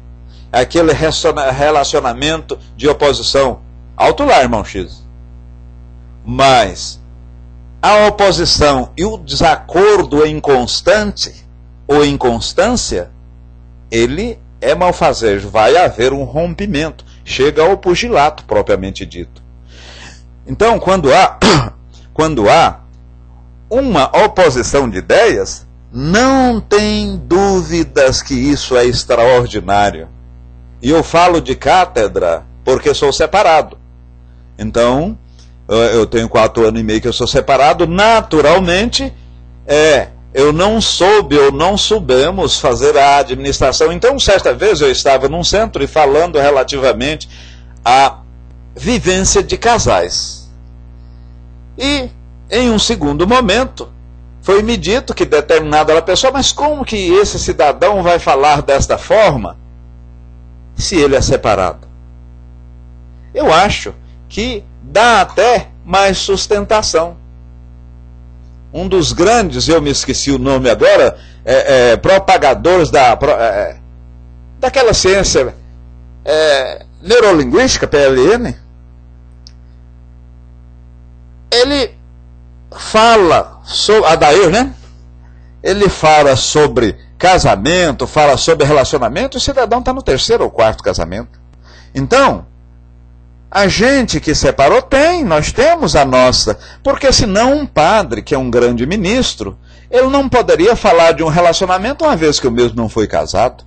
é aquele relacionamento de oposição. Alto lá, irmão X. Mas a oposição e o desacordo inconstante ou inconstância, ele é malfazejo, vai haver um rompimento, chega ao pugilato propriamente dito. Então, quando há uma oposição de ideias, não tem dúvidas que isso é extraordinário. E eu falo de cátedra porque sou separado. Então, eu tenho 4 anos e meio que eu sou separado. Naturalmente, eu não soube ou não soubemos fazer a administração. Então, certa vez eu estava num centro e falando relativamente à vivência de casais. E, em um segundo momento, foi-me dito que determinada pessoa, mas como que esse cidadão vai falar desta forma se ele é separado? Eu acho que dá até mais sustentação. Um dos grandes, eu me esqueci o nome agora, propagadores daquela ciência neurolinguística, PLN, ele fala sobre Adair, né? Ele fala sobre casamento, fala sobre relacionamento, e o cidadão está no 3º ou 4º casamento. Então, A gente que separou nós temos a nossa. Porque senão um padre, que é um grande ministro, ele não poderia falar de um relacionamento uma vez que o mesmo não foi casado.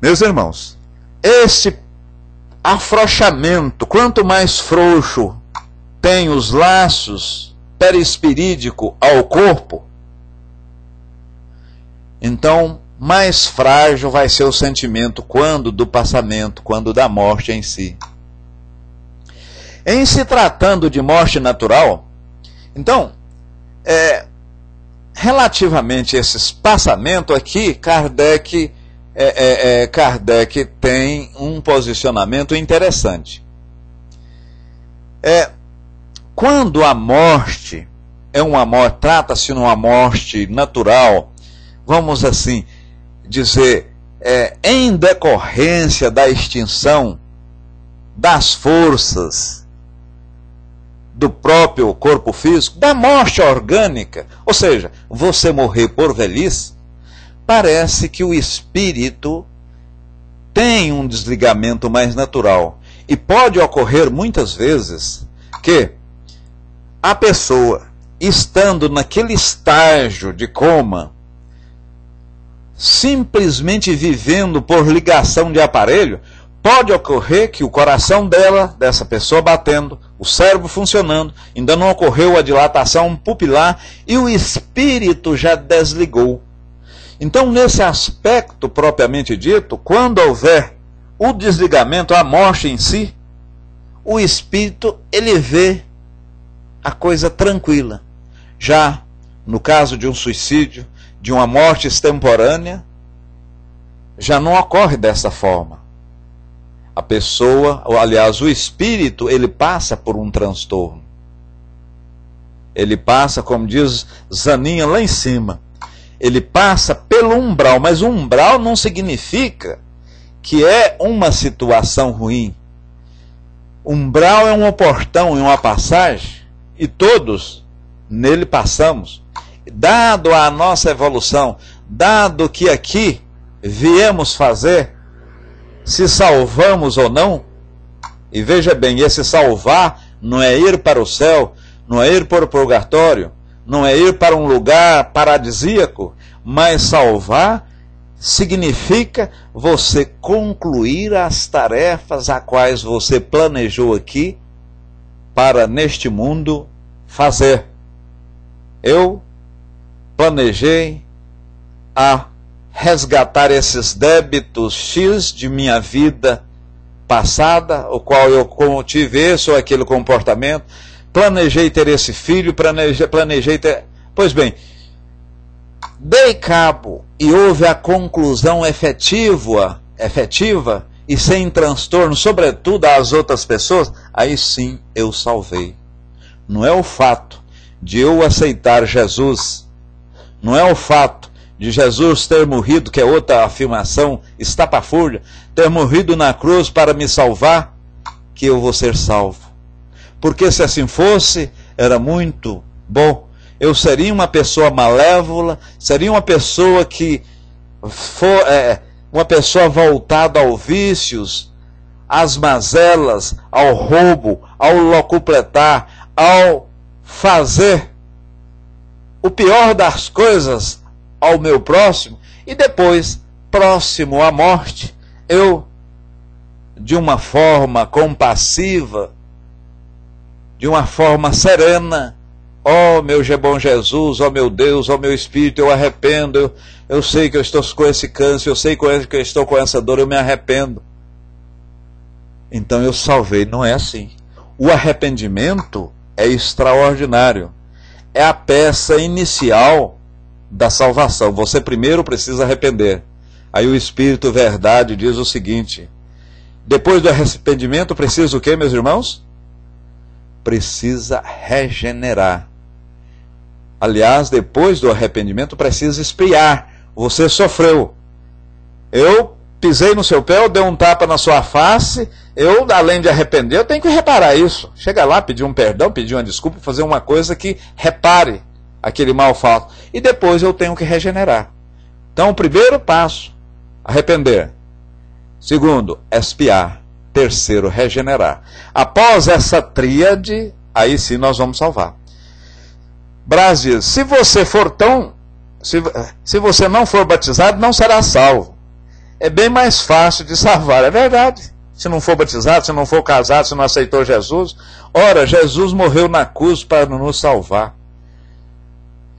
Meus irmãos, esse afrouxamento, quanto mais frouxo tem os laços perispirídico ao corpo, então mais frágil vai ser o sentimento quando do passamento, quando da morte em si. Em se tratando de morte natural, então, relativamente a esses passamentos aqui, Kardec tem um posicionamento interessante. Quando a morte trata-se de uma morte natural, vamos assim dizer, em decorrência da extinção das forças do próprio corpo físico, da morte orgânica, ou seja, você morrer por velhice, parece que o espírito tem um desligamento mais natural. E pode ocorrer muitas vezes que a pessoa, estando naquele estágio de coma, simplesmente vivendo por ligação de aparelho, pode ocorrer que o coração dessa pessoa batendo, o cérebro funcionando, ainda não ocorreu a dilatação pupilar e o espírito já desligou. Então, nesse aspecto propriamente dito, quando houver o desligamento, a morte em si, o espírito, ele vê a coisa tranquila. Já no caso de um suicídio, de uma morte extemporânea, já não ocorre dessa forma. A pessoa, ou aliás, o espírito, ele passa por um transtorno. Ele passa, como diz Zaninha lá em cima, ele passa pelo umbral, mas o umbral não significa que é uma situação ruim. Umbral é um portão e uma passagem, e todos nele passamos. Dado a nossa evolução, dado que aqui viemos fazer, se salvamos ou não, e veja bem, esse salvar não é ir para o céu, não é ir para o purgatório, não é ir para um lugar paradisíaco, mas salvar significa você concluir as tarefas a quais você planejou aqui para neste mundo fazer. Eu planejei a resgatar esses débitos X de minha vida passada, o qual eu tive esse ou aquele comportamento, planejei ter esse filho, planejei ter... Pois bem, dei cabo e houve a conclusão efetiva e sem transtorno, sobretudo às outras pessoas, aí sim eu salvei. Não é o fato de eu aceitar Jesus, não é o fato de Jesus ter morrido, que é outra afirmação estapafúrdia, ter morrido na cruz para me salvar, que eu vou ser salvo. Porque se assim fosse, era muito bom. Eu seria uma pessoa malévola, seria uma pessoa uma pessoa voltada aos vícios, às mazelas, ao roubo, ao locupletar, ao fazer o pior das coisas ao meu próximo, e depois, próximo à morte, eu, de uma forma compassiva, de uma forma serena, ó meu bom Jesus, ó meu Deus, ó meu Espírito, eu arrependo, eu sei que eu estou com esse câncer, eu sei que eu estou com essa dor, eu me arrependo. Então eu salvei. Não é assim. O arrependimento é extraordinário. É a peça inicial da salvação. Você primeiro precisa arrepender. Aí o Espírito Verdade diz o seguinte: depois do arrependimento precisa o quê, meus irmãos? Precisa regenerar. Aliás, depois do arrependimento precisa expiar. Você sofreu. Eu pisei no seu pé, eu dei um tapa na sua face, eu, além de arrepender, eu tenho que reparar isso. Chega lá, pedir um perdão, pedir uma desculpa, fazer uma coisa que repare aquele mal feito. E depois eu tenho que regenerar. Então, o primeiro passo, arrepender. Segundo, expiar. terceiro, regenerar. Após essa tríade, aí sim nós vamos salvar. Braz diz, se você for se você não for batizado, não será salvo. É bem mais fácil de salvar, é verdade. Se não for batizado, se não for casado, se não aceitou Jesus, ora, Jesus morreu na cruz para nos salvar.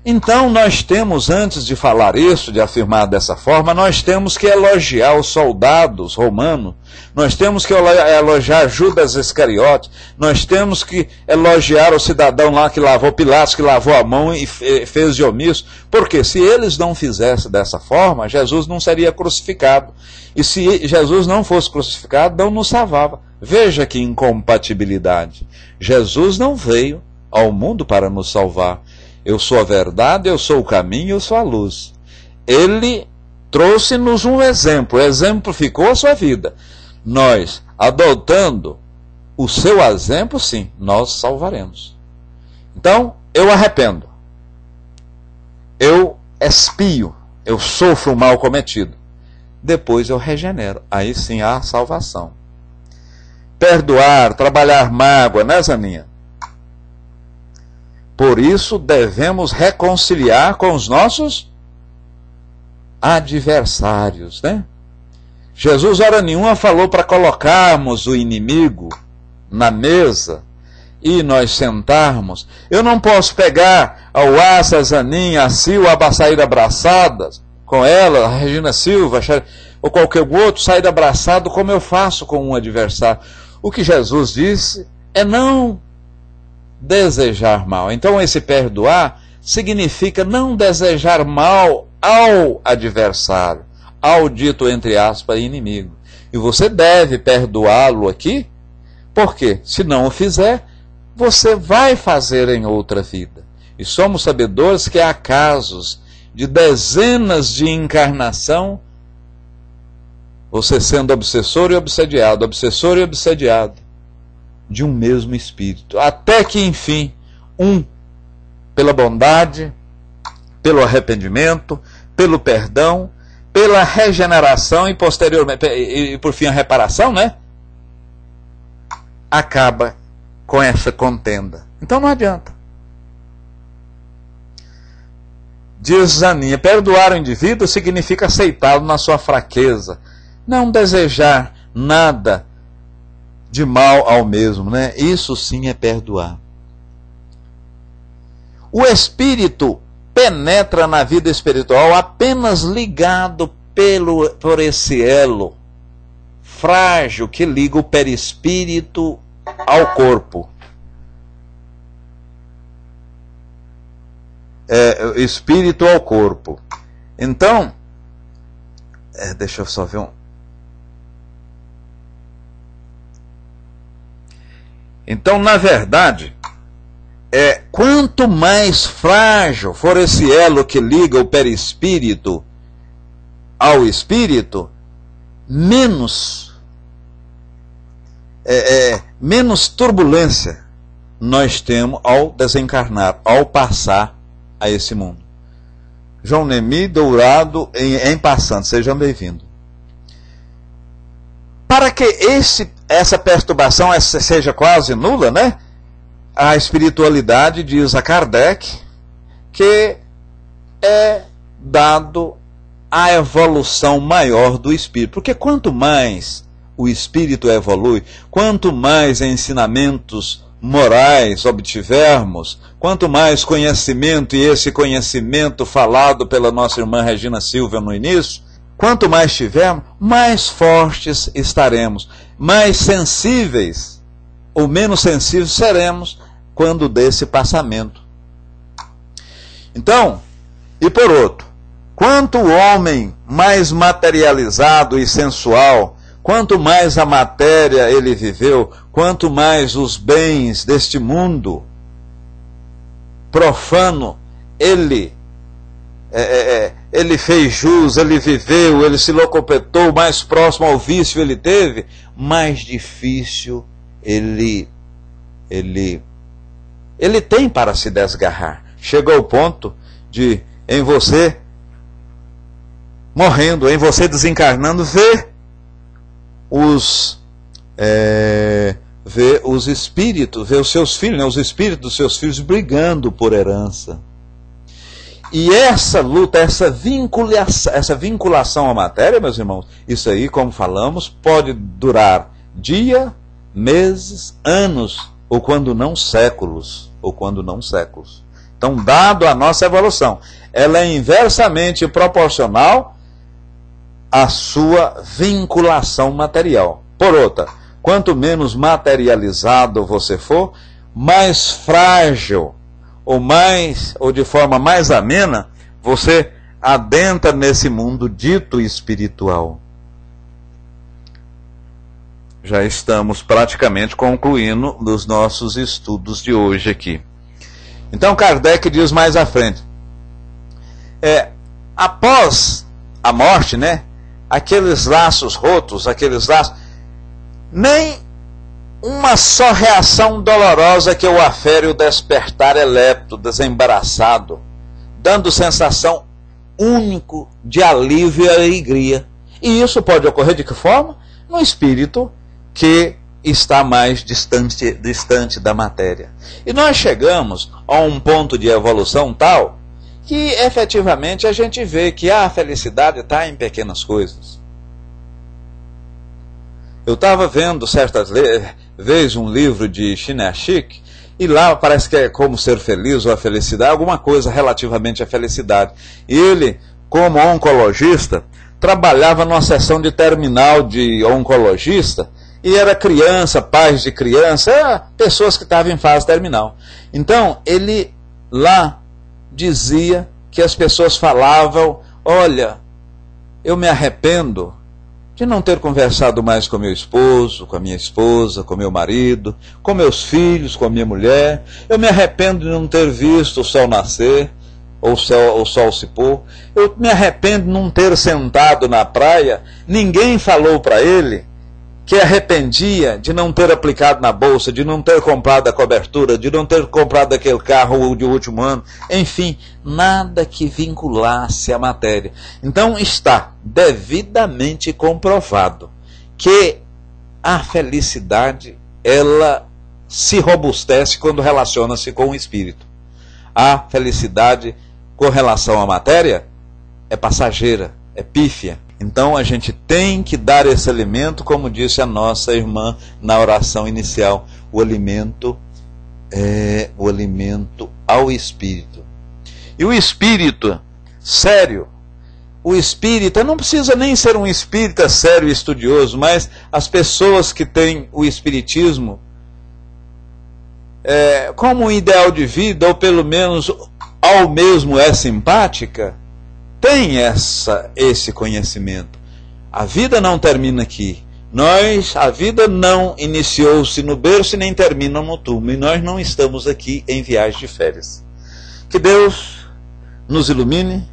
Então nós temos, antes de falar isso, de afirmar dessa forma, nós temos que elogiar os soldados romanos, nós temos que elogiar Judas Iscariote, nós temos que elogiar o cidadão lá que lavou, Pilatos, que lavou a mão e fez de omisso, porque se eles não fizessem dessa forma, Jesus não seria crucificado. E se Jesus não fosse crucificado, não nos salvava. Veja que incompatibilidade. Jesus não veio ao mundo para nos salvar. Eu sou a verdade, eu sou o caminho, eu sou a luz. Ele trouxe-nos um exemplo, exemplificou a sua vida. Nós, adotando o seu exemplo, sim, nós salvaremos. Então, eu arrependo. Eu expio, eu sofro o mal cometido. Depois eu regenero. Aí sim há salvação. Perdoar, trabalhar mágoa, né, Zaninha? Por isso devemos reconciliar com os nossos adversários, né? Jesus, hora nenhuma, falou para colocarmos o inimigo na mesa e nós sentarmos. Eu não posso pegar a Uassa, a Zaninha, a Sil, a sair abraçadas com ela, a Regina Silva, ou qualquer outro, sair abraçado como eu faço com um adversário. O que Jesus disse é não desejar mal. Então esse perdoar significa não desejar mal ao adversário, ao dito entre aspas inimigo. E você deve perdoá-lo aqui, porque se não o fizer, você vai fazer em outra vida. E somos sabedores que há casos de dezenas de encarnação, você sendo obsessor e obsediado de um mesmo espírito, até que enfim, pela bondade, pelo arrependimento, pelo perdão, pela regeneração e posteriormente, e por fim a reparação, né? Acaba com essa contenda. Então não adianta. Diz Zaninha, perdoar o indivíduo significa aceitá-lo na sua fraqueza, não desejar nada de mal ao mesmo, né? Isso sim é perdoar. O espírito penetra na vida espiritual apenas ligado por esse elo frágil que liga o perispírito ao corpo. Espírito ao corpo. Então, deixa eu só ver um. Então, na verdade, quanto mais frágil for esse elo que liga o perispírito ao espírito, menos turbulência nós temos ao desencarnar, ao passar a esse mundo. João Nemi Dourado em passando, sejam bem-vindos. Para que essa perturbação seja quase nula, né? A espiritualidade diz a Kardec que é dado a evolução maior do espírito. Porque quanto mais o espírito evolui, quanto mais ensinamentos morais obtivermos, quanto mais conhecimento, e esse conhecimento falado pela nossa irmã Regina Silva no início, quanto mais tivermos, mais fortes estaremos, mais sensíveis ou menos sensíveis seremos quando desse passamento. Então, e por outro, quanto o homem mais materializado e sensual, quanto mais a matéria ele viveu, quanto mais os bens deste mundo profano ele fez jus, ele viveu, ele se locopetou, mais próximo ao vício ele teve, mais difícil ele tem para se desgarrar. Chegou ao ponto de, em você morrendo, em você desencarnando, ver os vê os espíritos, vê os seus filhos, né, os espíritos dos seus filhos brigando por herança. E essa luta, essa vinculação à matéria, meus irmãos, isso aí, como falamos, pode durar dia, meses, anos, ou quando não séculos. Então, dado a nossa evolução, ela é inversamente proporcional à sua vinculação material. Por outra, quanto menos materializado você for, mais frágil ou de forma mais amena, você adentra nesse mundo dito espiritual. Já estamos praticamente concluindo os nossos estudos de hoje aqui. Então Kardec diz mais à frente, após a morte, né, aqueles laços rotos, nem uma só reação dolorosa que o afere o despertar elepto, desembaraçado, dando sensação único de alívio e alegria. E isso pode ocorrer de que forma? No espírito que está mais distante da matéria. E nós chegamos a um ponto de evolução tal que efetivamente a gente vê que a felicidade está em pequenas coisas. Eu estava vendo certas vezes um livro de Chinashik, e lá parece que é como ser feliz ou a felicidade, alguma coisa relativamente à felicidade. E ele, como oncologista, trabalhava numa sessão de terminal de oncologista, e era criança, pais de criança, pessoas que estavam em fase terminal. Então, ele lá dizia que as pessoas falavam, olha, eu me arrependo de não ter conversado mais com meu esposo, com a minha esposa, com meu marido, com meus filhos, com a minha mulher. Eu me arrependo de não ter visto o sol nascer, ou o sol se pôr. Eu me arrependo de não ter sentado na praia. Ninguém falou para ele que arrependia de não ter aplicado na bolsa, de não ter comprado a cobertura, de não ter comprado aquele carro de último ano, enfim, nada que vinculasse a matéria. Então está devidamente comprovado que a felicidade, ela se robustece quando relaciona-se com o espírito. A felicidade com relação à matéria é passageira, é pífia. Então a gente tem que dar esse alimento, como disse a nossa irmã na oração inicial, o alimento é o alimento ao espírito. E o espírito sério, o espírita não precisa nem ser um espírita sério e estudioso, mas as pessoas que têm o espiritismo como um ideal de vida, ou pelo menos ao mesmo é simpática, tem esse conhecimento. A vida não termina aqui. A vida não iniciou-se no berço e nem termina no túmulo. E nós não estamos aqui em viagem de férias. Que Deus nos ilumine,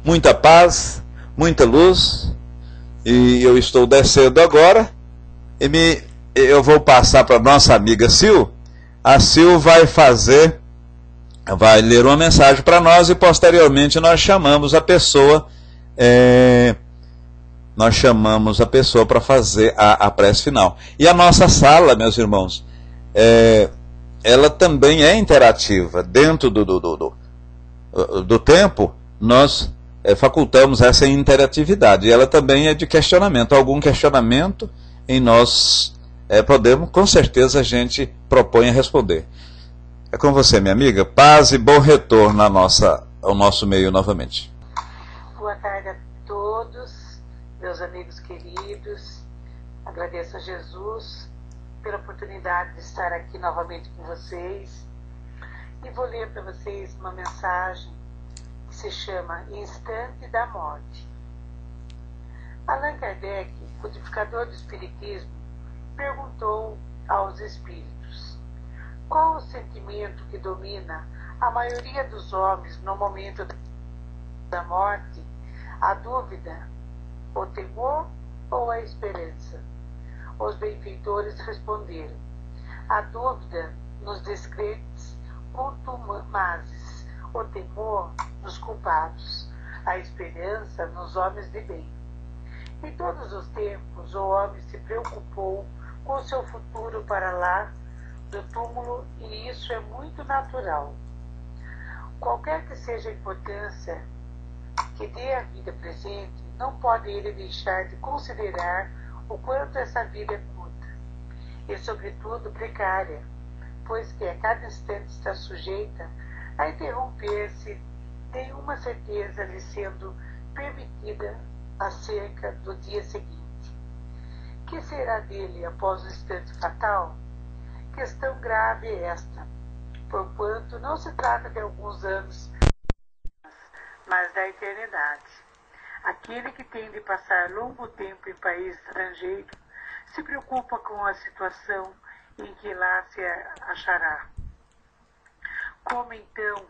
muita paz, muita luz. E eu estou descendo agora. Eu vou passar para a nossa amiga Sil. A Sil vai ler uma mensagem para nós e posteriormente nós chamamos a pessoa para fazer a prece final. E a nossa sala, meus irmãos, ela também é interativa. Dentro do tempo, nós facultamos essa interatividade. E ela também é de questionamento. Algum questionamento em nós podemos, com certeza a gente propõe a responder. É com você, minha amiga. Paz e bom retorno ao nosso meio novamente. Boa tarde a todos, meus amigos queridos. Agradeço a Jesus pela oportunidade de estar aqui novamente com vocês. E vou ler para vocês uma mensagem que se chama Instante da Morte. Allan Kardec, codificador do Espiritismo, perguntou aos espíritos: qual o sentimento que domina a maioria dos homens no momento da morte? A dúvida, o temor ou a esperança? Os benfeitores responderam: a dúvida nos descrentes contumazes, o temor nos culpados, a esperança nos homens de bem. Em todos os tempos, o homem se preocupou com seu futuro para lá do túmulo, e isso é muito natural. Qualquer que seja a importância que dê à vida presente, não pode ele deixar de considerar o quanto essa vida é curta e, sobretudo, precária, pois que a cada instante está sujeita a interromper-se, nenhuma certeza lhe sendo permitida acerca do dia seguinte. Que será dele após o instante fatal? Questão grave é esta, porquanto não se trata de alguns anos, mas da eternidade. Aquele que tem de passar longo tempo em país estrangeiro se preocupa com a situação em que lá se achará. Como então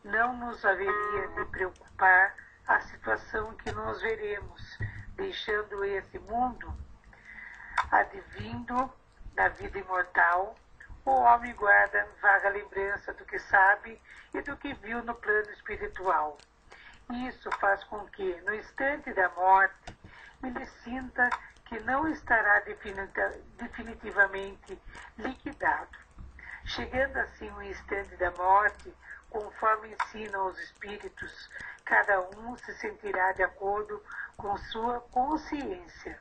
não nos haveria de preocupar a situação em que nos veremos, deixando esse mundo? Advindo da vida imortal, o homem guarda vaga lembrança do que sabe e do que viu no plano espiritual. Isso faz com que, no instante da morte, ele sinta que não estará definitivamente liquidado. Chegando assim o instante da morte, conforme ensinam os espíritos, cada um se sentirá de acordo com sua consciência.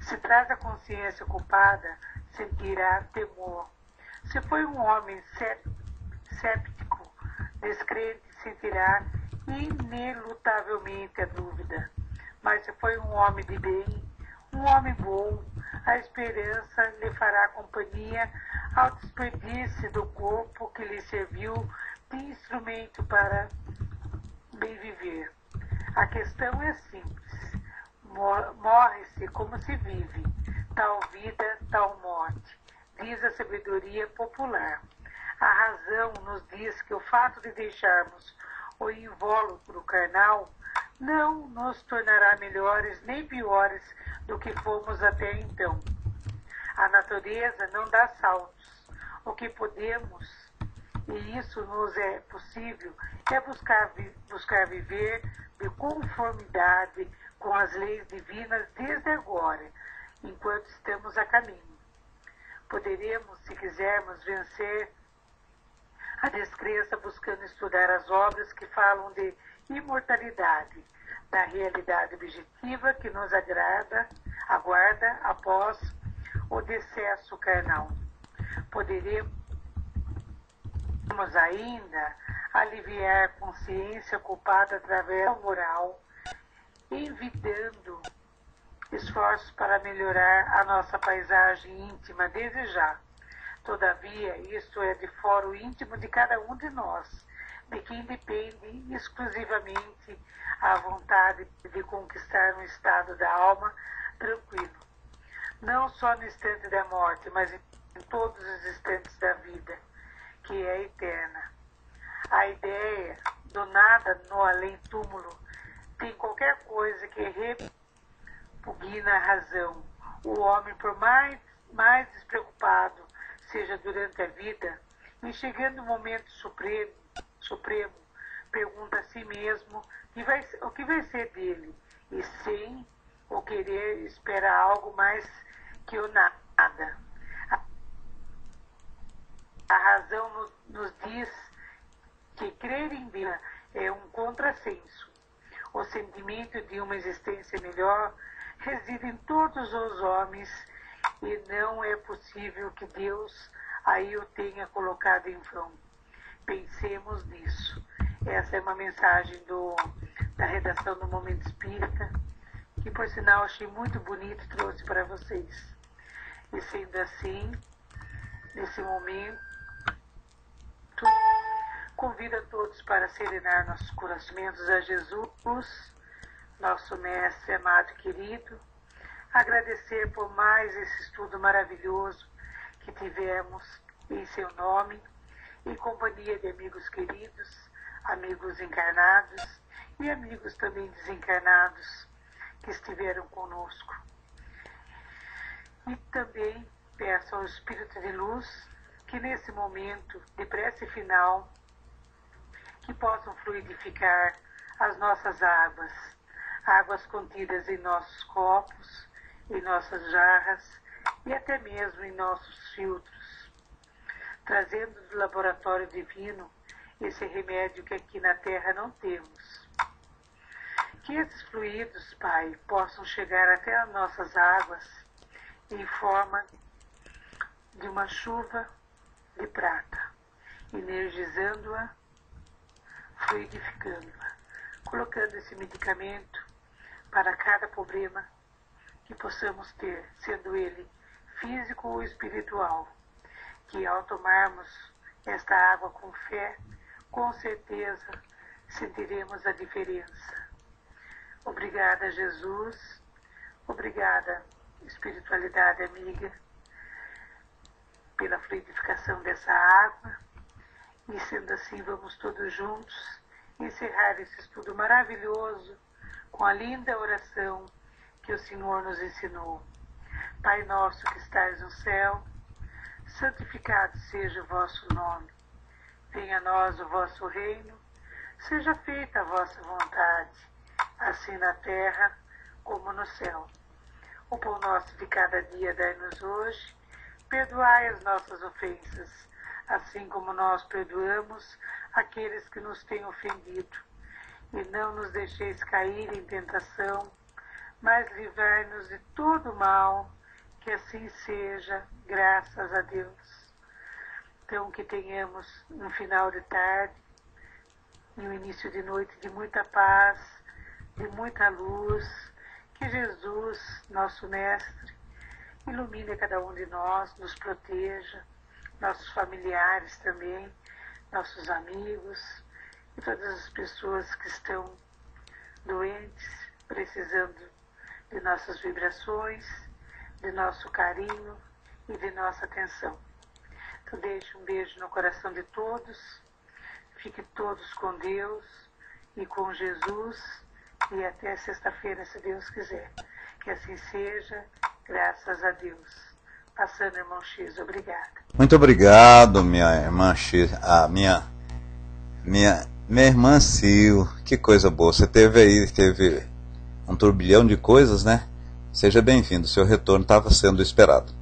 Se traz a consciência culpada, sentirá temor. Se foi um homem séptico, descrente, sentirá inelutavelmente a dúvida. Mas se foi um homem de bem, um homem bom, a esperança lhe fará companhia ao despedir-se do corpo que lhe serviu de instrumento para bem viver. A questão é simples. Morre-se como se vive, tal vida, tal morte, diz a sabedoria popular. A razão nos diz que o fato de deixarmos o invólucro carnal não nos tornará melhores nem piores do que fomos até então. A natureza não dá saltos. O que podemos, e isso nos é possível, é buscar viver de conformidade com as leis divinas desde agora, enquanto estamos a caminho. Poderemos, se quisermos, vencer a descrença buscando estudar as obras que falam de imortalidade, da realidade objetiva que nos aguarda após o decesso carnal. Poderemos ainda aliviar a consciência culpada através da moral, evitando esforços para melhorar a nossa paisagem íntima desde já. Todavia, isto é de fora o íntimo de cada um de nós, de quem depende exclusivamente a vontade de conquistar um estado da alma tranquilo, não só no instante da morte, mas em todos os instantes da vida, que é eterna. A ideia do nada no além-túmulo tem qualquer coisa que repugna a razão. O homem, por mais despreocupado seja durante a vida, em chegando o momento supremo, pergunta a si mesmo o que vai ser dele, e sem o querer espera algo mais que o nada. A razão nos diz que crer em Deus é um contrassenso. O sentimento de uma existência melhor reside em todos os homens e não é possível que Deus aí o tenha colocado em vão. Pensemos nisso. Essa é uma mensagem da redação do Momento Espírita, que por sinal achei muito bonito e trouxe para vocês. E sendo assim, nesse momento, convido a todos para serenar nossos corações a Jesus, nosso mestre amado e querido, agradecer por mais esse estudo maravilhoso que tivemos em seu nome, em companhia de amigos queridos, amigos encarnados e amigos também desencarnados que estiveram conosco. E também peço ao Espírito de Luz que nesse momento de prece final, que possam fluidificar as nossas águas contidas em nossos copos, em nossas jarras, e até mesmo em nossos filtros, trazendo do laboratório divino esse remédio que aqui na Terra não temos. Que esses fluidos, Pai, possam chegar até as nossas águas em forma de uma chuva de prata, energizando-a, fluidificando-a, colocando esse medicamento para cada problema que possamos ter, sendo ele físico ou espiritual, que ao tomarmos esta água com fé, com certeza sentiremos a diferença. Obrigada, Jesus. Obrigada, espiritualidade amiga, pela fluidificação dessa água. E sendo assim, vamos todos juntos encerrar esse estudo maravilhoso com a linda oração que o Senhor nos ensinou. Pai nosso que estais no céu, santificado seja o vosso nome. Venha a nós o vosso reino, seja feita a vossa vontade, assim na terra como no céu. O pão nosso de cada dia dai-nos hoje, perdoai as nossas ofensas, assim como nós perdoamos aqueles que nos têm ofendido. E não nos deixeis cair em tentação, mas livrai-nos de todo mal, que assim seja, graças a Deus. Então, que tenhamos um final de tarde e um início de noite de muita paz, de muita luz, que Jesus, nosso Mestre, ilumine cada um de nós, nos proteja, nossos familiares também, nossos amigos e todas as pessoas que estão doentes, precisando de nossas vibrações, de nosso carinho e de nossa atenção. Então deixe um beijo no coração de todos, fique todos com Deus e com Jesus, e até sexta-feira, se Deus quiser. Que assim seja, graças a Deus. Passando, irmão X, obrigada. Muito obrigado, minha irmã X, minha irmã Sil, que coisa boa. Você teve um turbilhão de coisas, né? Seja bem-vindo, seu retorno estava sendo esperado.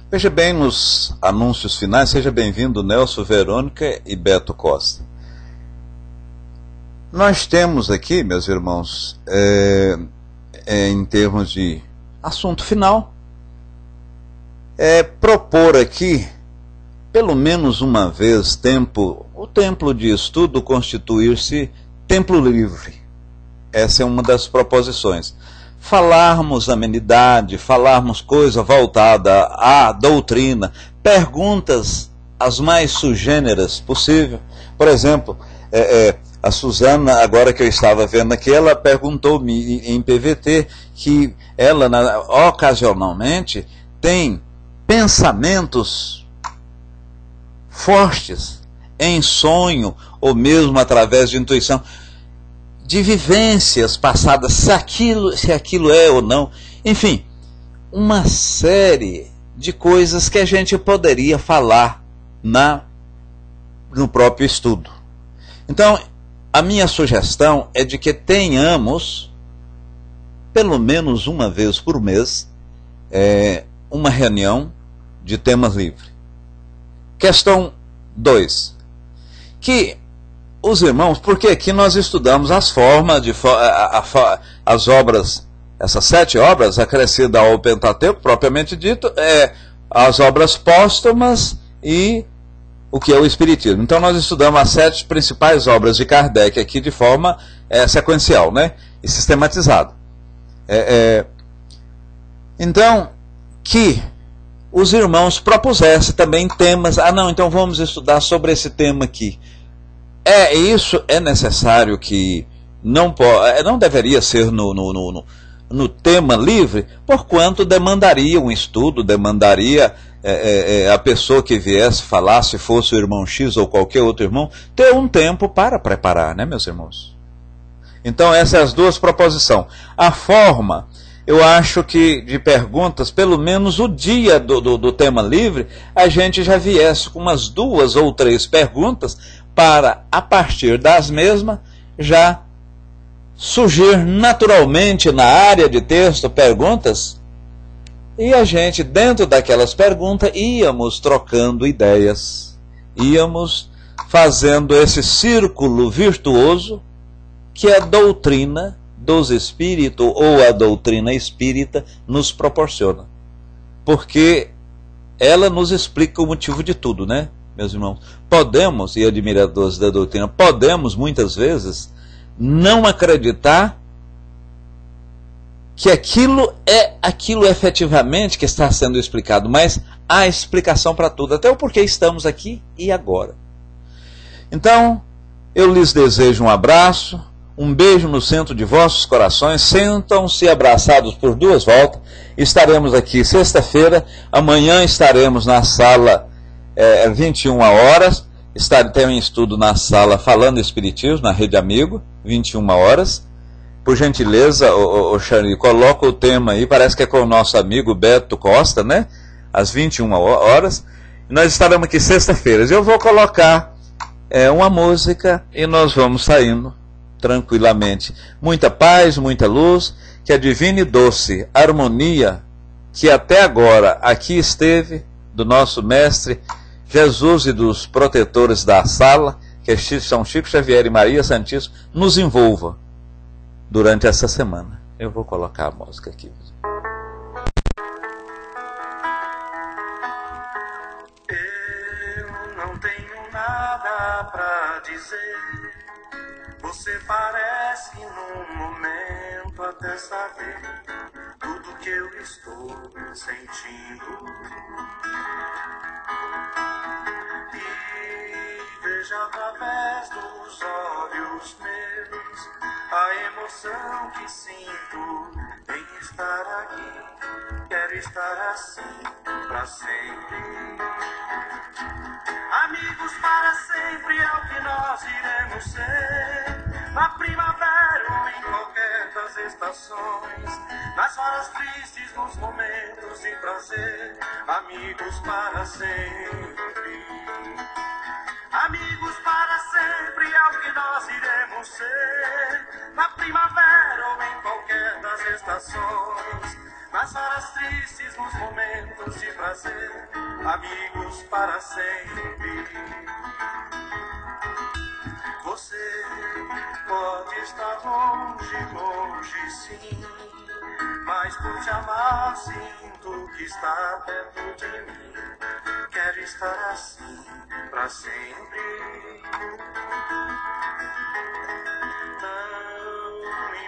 Veja bem nos anúncios finais, seja bem-vindo Nelson, Verônica e Beto Costa. Nós temos aqui, meus irmãos, em termos de assunto final, propor aqui, pelo menos uma vez, o templo de estudo constituir-se templo livre. Essa é uma das proposições. Falarmos amenidade, falarmos coisa voltada à doutrina, perguntas as mais sugêneras possível. Por exemplo, a Suzana, agora que eu estava vendo aqui, ela perguntou-me em PVT que ela, ocasionalmente, tem pensamentos fortes em sonho ou mesmo através de intuição, de vivências passadas, se aquilo é ou não, enfim, uma série de coisas que a gente poderia falar no próprio estudo. Então, a minha sugestão é de que tenhamos, pelo menos uma vez por mês, uma reunião de temas livres. Questão 2. Que os irmãos, porque aqui nós estudamos as formas, as obras, essas 7 obras, acrescida ao Pentateuco, propriamente dito, as obras póstumas e o que é o Espiritismo. Então nós estudamos as 7 principais obras de Kardec aqui de forma sequencial, né? E sistematizada. Então, que os irmãos propusessem também temas, então vamos estudar sobre esse tema aqui. Isso é necessário que não deveria ser no tema livre, porquanto demandaria um estudo, demandaria a pessoa que viesse falar, se fosse o irmão X ou qualquer outro irmão, ter um tempo para preparar, né, meus irmãos? Então essas as 2 proposições. A forma, eu acho que de perguntas, pelo menos o dia do tema livre, a gente já viesse com umas 2 ou 3 perguntas, para, a partir das mesmas, já surgir naturalmente na área de texto perguntas E a gente, dentro daquelas perguntas, íamos trocando ideias, íamos fazendo esse círculo virtuoso que a doutrina dos espíritos ou a doutrina espírita nos proporciona. Porque ela nos explica o motivo de tudo, né, meus irmãos? Podemos, e admiradores da doutrina, podemos muitas vezes não acreditar que aquilo efetivamente que está sendo explicado, mas há explicação para tudo, até o porquê estamos aqui e agora. Então, eu lhes desejo um abraço, um beijo no centro de vossos corações, sentam-se abraçados por duas voltas, estaremos aqui sexta-feira, amanhã estaremos na sala 21 horas, tem um estudo na sala Falando Espiritismo, na Rede Amigo, 21 horas, por gentileza, Xani, coloca o tema aí, parece que é com o nosso amigo Beto Costa, né? Às 21 horas. Nós estaremos aqui sexta-feira. Eu vou colocar uma música e nós vamos saindo tranquilamente. Muita paz, muita luz, que a divina e doce harmonia que até agora aqui esteve, do nosso mestre Jesus e dos protetores da sala, que é São Chico Xavier e Maria Santíssima, nos envolva durante essa semana. Eu vou colocar a música aqui. Eu não tenho nada pra dizer. Você parece num momento até saber tudo que eu estou sentindo. E veja através dos olhos meus a emoção que sinto em estar aqui. Quero estar assim pra sempre. Amigos para sempre é o que nós iremos ser. Na primavera ou em qualquer das estações, nas horas tristes, nos momentos de prazer. Amigos para sempre. Amigos para sempre é o que nós iremos ser. Na primavera ou em qualquer das estações, nas horas tristes, nos momentos de prazer. Amigos para sempre. Você pode estar longe, longe sim, mas por te amar sinto que está perto de mim. Quero estar assim pra sempre.